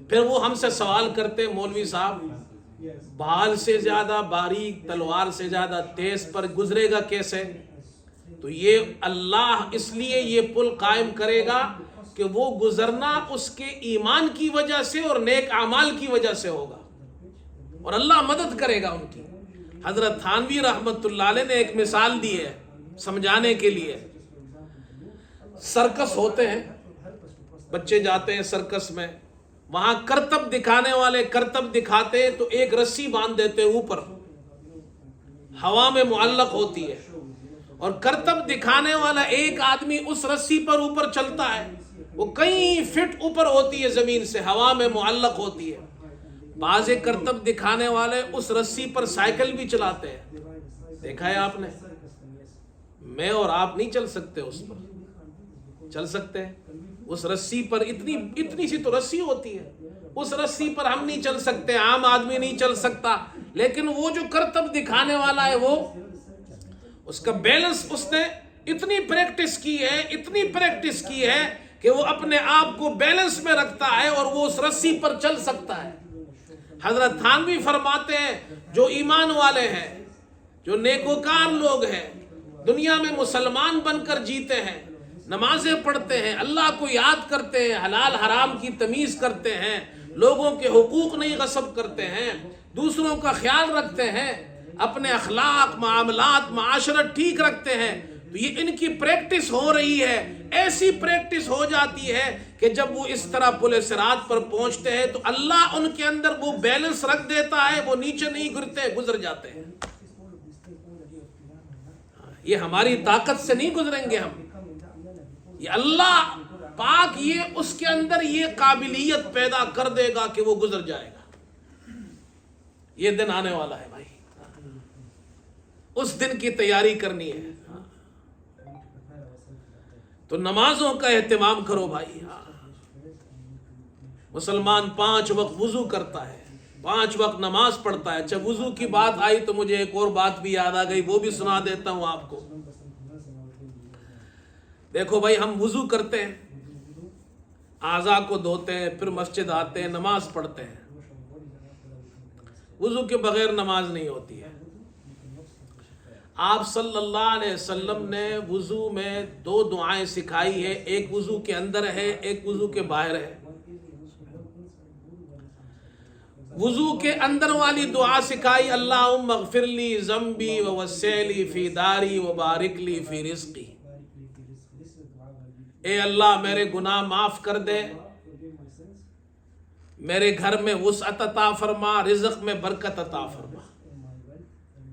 پھر وہ ہم سے سوال کرتے مولوی صاحب بال سے زیادہ باریک تلوار سے زیادہ تیز پر گزرے گا کیسے؟ تو یہ اللہ اس لیے یہ پل قائم کرے گا کہ وہ گزرنا اس کے ایمان کی وجہ سے اور نیک اعمال کی وجہ سے ہوگا، اور اللہ مدد کرے گا ان کی۔ حضرت تھانوی رحمت اللہ علیہ نے ایک مثال دی ہے سمجھانے کے لیے۔ سرکس ہوتے ہیں، بچے جاتے ہیں سرکس میں، وہاں کرتب دکھانے والے کرتب دکھاتے تو ایک رسی باندھ دیتے اوپر، ہوا میں معلق ہوتی ہے، اور کرتب دکھانے والا ایک آدمی اس رسی پر اوپر چلتا ہے، وہ کئی فٹ اوپر ہوتی ہے زمین سے، ہوا میں معلق ہوتی ہے۔ بعض کرتب دکھانے والے اس رسی پر سائیکل بھی چلاتے ہیں، دیکھا ہے آپ نے؟ میں اور آپ نہیں چل سکتے اس پر، چل سکتے ہیں اس رسی پر؟ اتنی سی تو رسی ہوتی ہے، اس رسی پر ہم نہیں چل سکتے، عام آدمی نہیں چل سکتا۔ لیکن وہ جو کرتب دکھانے والا ہے وہ اس کا بیلنس اس نے اتنی پریکٹس کی ہے کہ وہ اپنے آپ کو بیلنس میں رکھتا ہے اور وہ اس رسی پر چل سکتا ہے۔ حضرت تھانوی فرماتے ہیں جو ایمان والے ہیں، جو نیکوکار لوگ ہیں، دنیا میں مسلمان بن کر جیتے ہیں، نمازیں پڑھتے ہیں، اللہ کو یاد کرتے ہیں، حلال حرام کی تمیز کرتے ہیں، لوگوں کے حقوق نہیں غصب کرتے ہیں، دوسروں کا خیال رکھتے ہیں، اپنے اخلاق، معاملات، معاشرت ٹھیک رکھتے ہیں، تو یہ ان کی پریکٹس ہو رہی ہے۔ ایسی پریکٹس ہو جاتی ہے کہ جب وہ اس طرح پل صراط پر پہنچتے ہیں تو اللہ ان کے اندر وہ بیلنس رکھ دیتا ہے، وہ نیچے نہیں گرتے، گزر جاتے ہیں۔ یہ ہماری طاقت سے نہیں گزریں گے ہم، یہ اللہ پاک یہ اس کے اندر یہ قابلیت پیدا کر دے گا کہ وہ گزر جائے گا۔ یہ دن آنے والا ہے بھائی، اس دن کی تیاری کرنی ہے۔ تو نمازوں کا اہتمام کرو بھائی۔ مسلمان 5 وقت وضو کرتا ہے، 5 وقت نماز پڑھتا ہے۔ اچھا وضو کی بات آئی تو مجھے ایک اور بات بھی یاد آ گئی، وہ بھی سنا دیتا ہوں آپ کو۔ دیکھو بھائی، ہم وضو کرتے ہیں، اعضاء کو دھوتے ہیں، پھر مسجد آتے ہیں، نماز پڑھتے ہیں۔ وضو کے بغیر نماز نہیں ہوتی ہے۔ آپ صلی اللہ علیہ وسلم نے وضو میں 2 دعائیں سکھائی ہے، ایک وضو کے اندر ہے، ایک وضو کے باہر ہے۔ وضو کے اندر والی دعا سکھائی، اللہم اغفر لی ذنبی ووسع لی فی داری وبارک لی فی رزقی۔ اے اللہ میرے گناہ معاف کر دے، میرے گھر میں وسعت عطا فرما، رزق میں برکت عطا فرما۔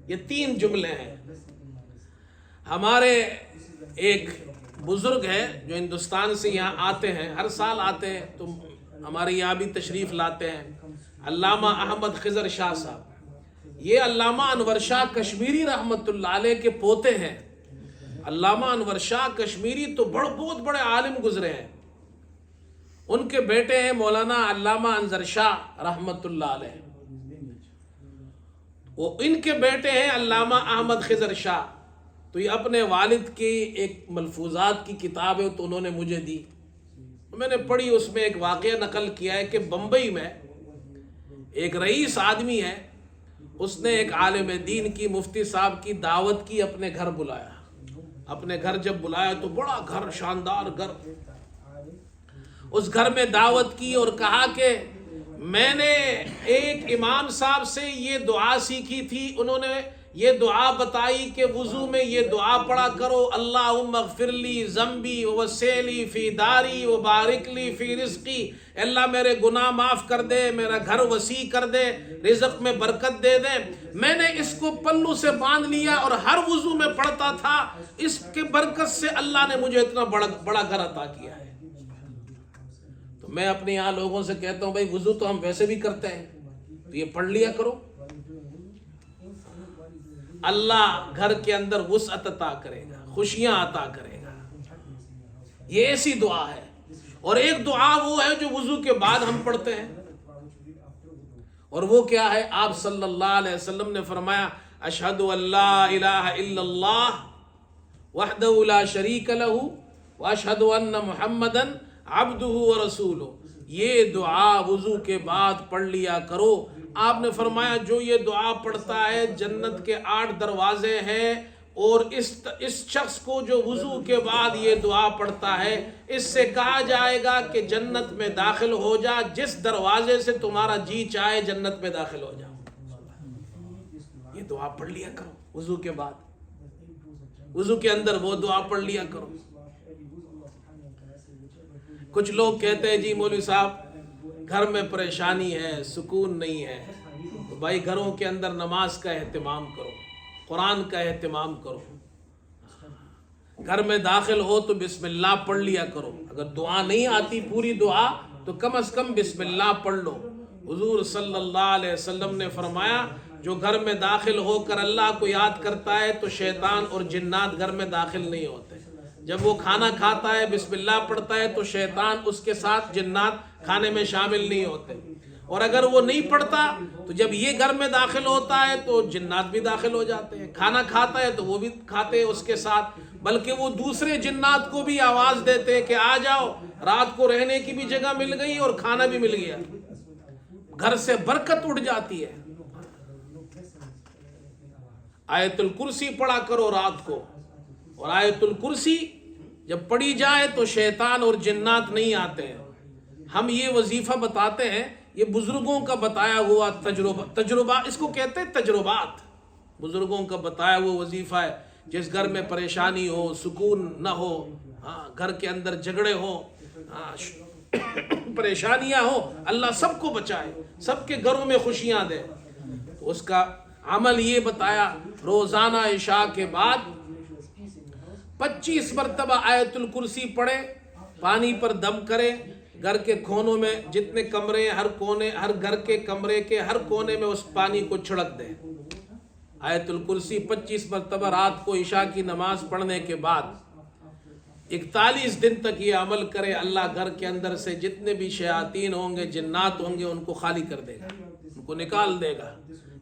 یہ 3 جملے ہیں۔ ہمارے ایک بزرگ ہے جو ہندوستان سے یہاں آتے ہیں، ہر سال آتے ہیں تو ہمارے یہاں بھی تشریف لاتے ہیں، علامہ احمد خضر شاہ صاحب۔ یہ علامہ انور شاہ کشمیری رحمۃ اللہ علیہ کے پوتے ہیں۔ علامہ انور شاہ کشمیری تو بہت بڑے عالم گزرے ہیں، ان کے بیٹے ہیں مولانا علامہ انظر شاہ رحمۃ اللہ علیہ، وہ ان کے بیٹے ہیں علامہ احمد خضر شاہ۔ تو یہ اپنے والد کی ایک ملفوظات کی کتاب ہے تو انہوں نے مجھے دی، میں نے پڑھی، اس میں ایک واقعہ نقل کیا ہے کہ بمبئی میں ایک رئیس آدمی ہے، اس نے ایک عالم دین کی مفتی صاحب کی دعوت کی، اپنے گھر بلایا۔ اپنے گھر جب بلایا تو بڑا گھر، شاندار گھر، اس گھر میں دعوت کی اور کہا کہ میں نے ایک امام صاحب سے یہ دعا سیکھی تھی، انہوں نے یہ دعا بتائی کہ وضو میں یہ دعا پڑھا کرو، اللہم اغفر لی ذنبی ووسع لی فی داری وبارک لی فی رزقی، اللہ میرے گناہ معاف کر دے، میرا گھر وسیع کر دے، رزق میں برکت دے دے۔ میں نے اس کو پلو سے باندھ لیا اور ہر وضو میں پڑھتا تھا، اس کے برکت سے اللہ نے مجھے اتنا بڑا گھر عطا کیا ہے۔ تو میں اپنے یہاں لوگوں سے کہتا ہوں بھائی وضو تو ہم ویسے بھی کرتے ہیں، تو یہ پڑھ لیا کرو، اللہ گھر کے اندر وسعت عطا کرے گا، خوشیاں عطا کرے گا۔ یہ ایسی دعا ہے۔ اور ایک دعا وہ ہے جو وضو کے بعد ہم پڑھتے ہیں، اور وہ کیا ہے؟ آپ صلی اللہ علیہ وسلم نے فرمایا اشہد ان لا الہ الا اللہ وحدہ لا شریک لہ واشہد ان محمدا عبدہ ورسولہ۔ یہ دعا وضو کے بعد پڑھ لیا کرو۔ آپ نے فرمایا جو یہ دعا پڑھتا ہے جنت کے 8 دروازے ہیں، اور اس شخص کو جو وضو کے بعد یہ دعا پڑھتا ہے، اس سے کہا جائے گا کہ جنت میں داخل ہو جا، جس دروازے سے تمہارا جی چاہے جنت میں داخل ہو جاؤ۔ یہ دعا پڑھ لیا کرو وضو کے بعد، وضو کے اندر وہ دعا پڑھ لیا کرو۔ کچھ لوگ کہتے ہیں جی مولوی صاحب گھر میں پریشانی ہے، سکون نہیں ہے، تو بھائی گھروں کے اندر نماز کا اہتمام کرو، قرآن کا اہتمام کرو، گھر میں داخل ہو تو بسم اللہ پڑھ لیا کرو، اگر دعا نہیں آتی پوری دعا تو کم از کم بسم اللہ پڑھ لو۔ حضور صلی اللہ علیہ وسلم نے فرمایا جو گھر میں داخل ہو کر اللہ کو یاد کرتا ہے تو شیطان اور جنات گھر میں داخل نہیں ہوتے۔ جب وہ کھانا کھاتا ہے بسم اللہ پڑھتا ہے تو شیطان اس کے ساتھ جنات کھانے میں شامل نہیں ہوتے، اور اگر وہ نہیں پڑھتا تو جب یہ گھر میں داخل ہوتا ہے تو جنات بھی داخل ہو جاتے ہیں، کھانا کھاتا ہے تو وہ بھی کھاتے ہیں اس کے ساتھ، بلکہ وہ دوسرے جنات کو بھی آواز دیتے ہیں کہ آ جاؤ، رات کو رہنے کی بھی جگہ مل گئی اور کھانا بھی مل گیا، گھر سے برکت اٹھ جاتی ہے۔ آیت الکرسی پڑھا کرو رات کو، اور آیت الکرسی جب پڑھی جائے تو شیطان اور جنات نہیں آتے ہیں۔ ہم یہ وظیفہ بتاتے ہیں، یہ بزرگوں کا بتایا ہوا تجربہ اس کو کہتے ہیں تجربات، بزرگوں کا بتایا ہوا وظیفہ ہے۔ جس گھر میں پریشانی ہو، سکون نہ ہو، گھر کے اندر جھگڑے ہو، پریشانیاں ہو، اللہ سب کو بچائے، سب کے گھروں میں خوشیاں دے۔ تو اس کا عمل یہ بتایا، روزانہ عشاء کے بعد 25 مرتبہ آیت الکرسی پڑھے، پانی پر دم کرے، گھر کے کونوں میں جتنے کمرے ہیں ہر گھر کے کمرے کے ہر کونے میں اس پانی کو چھڑک دے۔ آیت الکرسی 25 مرتبہ رات کو عشاء کی نماز پڑھنے کے بعد 41 دن تک یہ عمل کرے، اللہ گھر کے اندر سے جتنے بھی شیاطین ہوں گے، جنات ہوں گے، ان کو خالی کر دے گا، ان کو نکال دے گا۔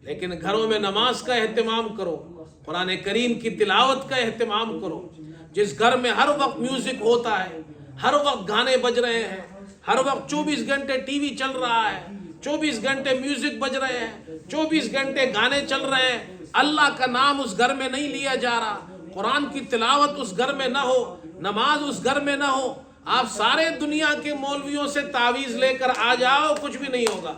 لیکن گھروں میں نماز کا اہتمام کرو، قرآن کریم کی تلاوت کا اہتمام کرو۔ جس گھر میں ہر وقت میوزک ہوتا ہے، ہر وقت گانے بج رہے ہیں، ہر وقت 24 گھنٹے ٹی وی چل رہا ہے، 24 گھنٹے میوزک بج رہے ہیں، 24 گھنٹے گانے چل رہے ہیں، اللہ کا نام اس گھر میں نہیں لیا جا رہا، قرآن کی تلاوت اس گھر میں نہ ہو، نماز اس گھر میں نہ ہو، آپ سارے دنیا کے مولویوں سے تعویذ لے کر آ جاؤ، کچھ بھی نہیں ہوگا۔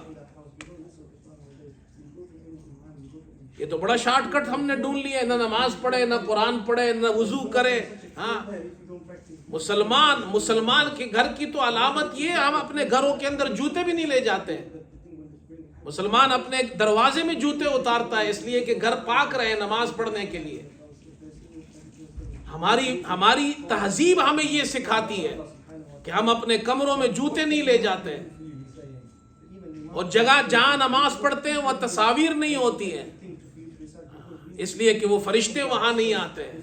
یہ تو بڑا شارٹ کٹ ہم نے ڈھونڈ لیا ہے، نہ نماز پڑھے، نہ قرآن پڑھے، نہ وضو کرے۔ مسلمان کے گھر کی تو علامت یہ، ہم اپنے گھروں کے اندر جوتے بھی نہیں لے جاتے۔ مسلمان اپنے دروازے میں جوتے اتارتا ہے، اس لیے کہ گھر پاک رہے نماز پڑھنے کے لیے۔ ہماری تہذیب ہمیں یہ سکھاتی ہے کہ ہم اپنے کمروں میں جوتے نہیں لے جاتے ہیں، اور جگہ جہاں نماز پڑھتے ہیں وہاں تصاویر نہیں ہوتی ہیں، اس لیے کہ وہ فرشتے وہاں نہیں آتے ہیں۔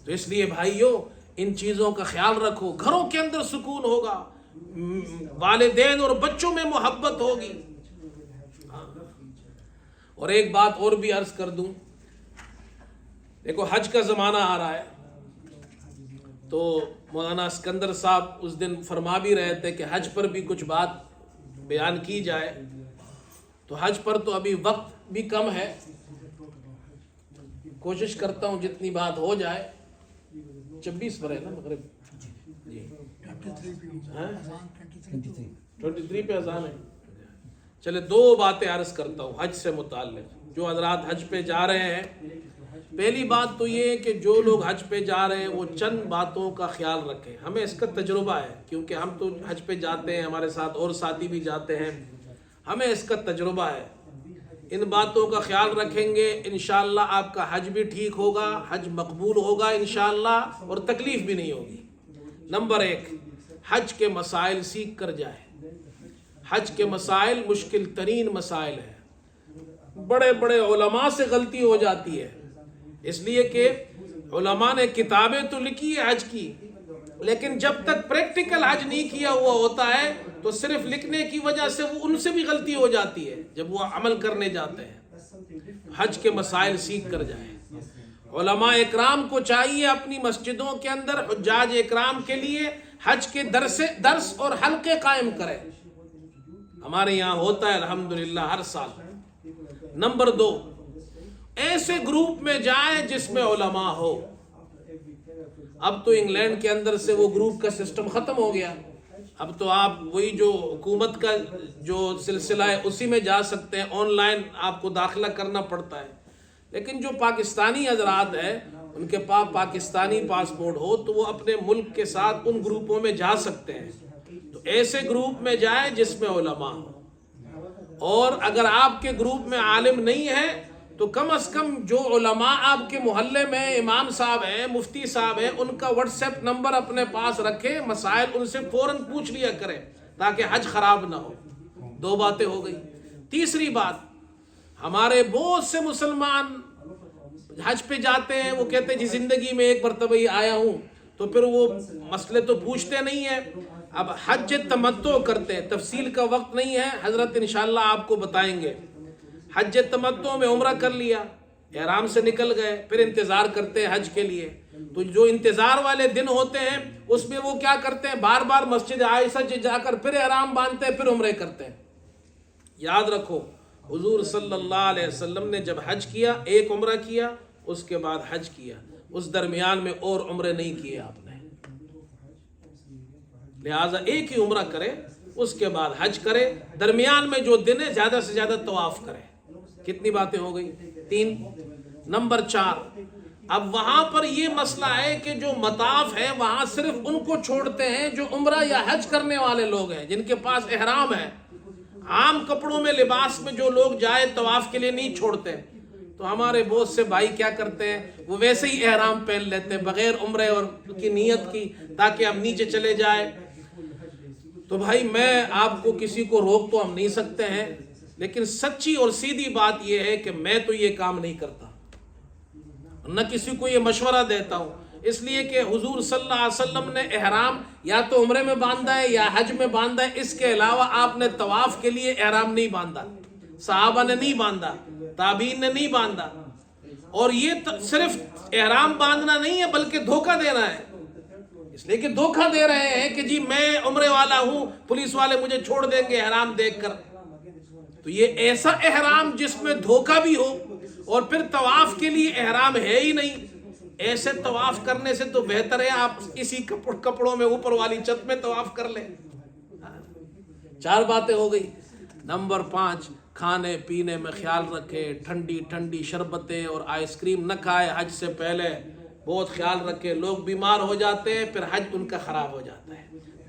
تو اس لیے بھائیو ان چیزوں کا خیال رکھو، گھروں کے اندر سکون ہوگا، والدین اور بچوں میں محبت ہوگی۔ اور ایک بات اور بھی عرض کر دوں، دیکھو حج کا زمانہ آ رہا ہے، تو مولانا اسکندر صاحب اس دن فرما بھی رہے تھے کہ حج پر بھی کچھ بات بیان کی جائے، تو حج پر تو ابھی وقت بھی کم ہے، کوشش کرتا ہوں جتنی بات ہو جائے۔ 26 پر ہے نا مغرب؟ جی 23 پہ اذان ہے۔ چلے 2 باتیں عرض کرتا ہوں حج سے متعلق، جو حضرات حج پہ جا رہے ہیں۔ پہلی بات تو یہ ہے کہ جو لوگ حج پہ جا رہے ہیں وہ چند باتوں کا خیال رکھیں، ہمیں اس کا تجربہ ہے، کیونکہ ہم تو حج پہ جاتے ہیں، ہمارے ساتھ اور ساتھی بھی جاتے ہیں، ہمیں اس کا تجربہ ہے۔ ان باتوں کا خیال رکھیں گے انشاءاللہ آپ کا حج بھی ٹھیک ہوگا، حج مقبول ہوگا انشاءاللہ، اور تکلیف بھی نہیں ہوگی۔ نمبر 1، حج کے مسائل سیکھ کر جائیں۔ حج کے مسائل مشکل ترین مسائل ہیں، بڑے بڑے علماء سے غلطی ہو جاتی ہے، اس لیے کہ علماء نے کتابیں تو لکھی ہے حج کی، لیکن جب تک پریکٹیکل حج نہیں کیا ہوا ہوتا ہے تو صرف لکھنے کی وجہ سے وہ ان سے بھی غلطی ہو جاتی ہے جب وہ عمل کرنے جاتے ہیں۔ حج کے مسائل سیکھ کر جائیں۔ علماء اکرام کو چاہیے اپنی مسجدوں کے اندر حجاج اکرام کے لیے حج کے درس اور حلقے قائم کریں، ہمارے یہاں ہوتا ہے الحمدللہ ہر سال۔ نمبر 2، ایسے گروپ میں جائیں جس میں علماء ہو۔ اب تو انگلینڈ کے اندر سے وہ گروپ کا سسٹم ختم ہو گیا، اب تو آپ وہی جو حکومت کا جو سلسلہ ہے اسی میں جا سکتے ہیں، آن لائن آپ کو داخلہ کرنا پڑتا ہے۔ لیکن جو پاکستانی حضرات ہیں ان کے پاس پاکستانی پاسپورٹ ہو تو وہ اپنے ملک کے ساتھ ان گروپوں میں جا سکتے ہیں۔ تو ایسے گروپ میں جائیں جس میں علماء ہو، اور اگر آپ کے گروپ میں عالم نہیں ہے تو کم از کم جو علماء آپ کے محلے میں امام صاحب ہیں، مفتی صاحب ہیں، ان کا واٹس ایپ نمبر اپنے پاس رکھیں، مسائل ان سے فوراً پوچھ لیا کریں تاکہ حج خراب نہ ہو۔ 2 باتیں ہو گئی۔ تیسری بات، ہمارے بہت سے مسلمان حج پہ جاتے ہیں، وہ کہتے ہیں جی زندگی میں ایک مرتبہ ہی آیا ہوں، تو پھر وہ مسئلے تو پوچھتے نہیں ہیں۔ اب حج تمتع کرتے ہیں، تفصیل کا وقت نہیں ہے، حضرت انشاءاللہ آپ کو بتائیں گے۔ حج تمتع میں عمرہ کر لیا، احرام سے نکل گئے، پھر انتظار کرتے ہیں حج کے لیے، تو جو انتظار والے دن ہوتے ہیں اس میں وہ کیا کرتے ہیں، بار بار مسجد عائشہ جا کر پھر احرام باندھتے ہیں، پھر عمرے کرتے ہیں۔ یاد رکھو حضور صلی اللہ علیہ وسلم نے جب حج کیا، ایک عمرہ کیا، اس کے بعد حج کیا، اس درمیان میں اور عمرے نہیں کیے آپ نے، لہٰذا ایک ہی عمرہ کرے، اس کے بعد حج کرے، درمیان میں جو دن ہے زیادہ سے زیادہ طواف کرے۔ کتنی باتیں ہو گئی؟ 3۔ نمبر 4، اب وہاں پر یہ مسئلہ ہے کہ جو مطاف ہے وہاں صرف ان کو چھوڑتے ہیں جو عمرہ یا حج کرنے والے لوگ ہیں، جن کے پاس احرام ہے۔ عام کپڑوں میں لباس میں جو لوگ جائے طواف کے لیے نہیں چھوڑتے۔ تو ہمارے بہت سے بھائی کیا کرتے ہیں، وہ ویسے ہی احرام پہن لیتے ہیں بغیر عمرے اور کی نیت کی، تاکہ ہم نیچے چلے جائے۔ تو بھائی میں آپ کو کسی کو روک تو ہم نہیں سکتے ہیں، لیکن سچی اور سیدھی بات یہ ہے کہ میں تو یہ کام نہیں کرتا، نہ کسی کو یہ مشورہ دیتا ہوں، اس لیے کہ حضور صلی اللہ علیہ وسلم نے احرام یا تو عمرے میں باندھا ہے یا حج میں باندھا ہے، اس کے علاوہ آپ نے طواف کے لیے احرام نہیں باندھا، صحابہ نے نہیں باندھا، تابعین نے نہیں باندھا۔ اور یہ صرف احرام باندھنا نہیں ہے بلکہ دھوکہ دینا ہے، اس لیے کہ دھوکہ دے رہے ہیں کہ جی میں عمرے والا ہوں، پولیس والے مجھے چھوڑ دیں گے احرام دیکھ کر۔ تو یہ ایسا احرام جس میں دھوکہ بھی ہو اور پھر طواف کے لیے احرام ہے ہی نہیں، ایسے طواف کرنے سے تو بہتر ہے آپ اسی کپڑوں میں اوپر والی چھت میں طواف کر لیں۔ 4 باتیں ہو گئی۔ نمبر 5، کھانے پینے میں خیال رکھے، ٹھنڈی ٹھنڈی شربتیں اور آئس کریم نہ کھائے حج سے پہلے، بہت خیال رکھے، لوگ بیمار ہو جاتے ہیں پھر حج ان کا خراب ہو جاتا ہے۔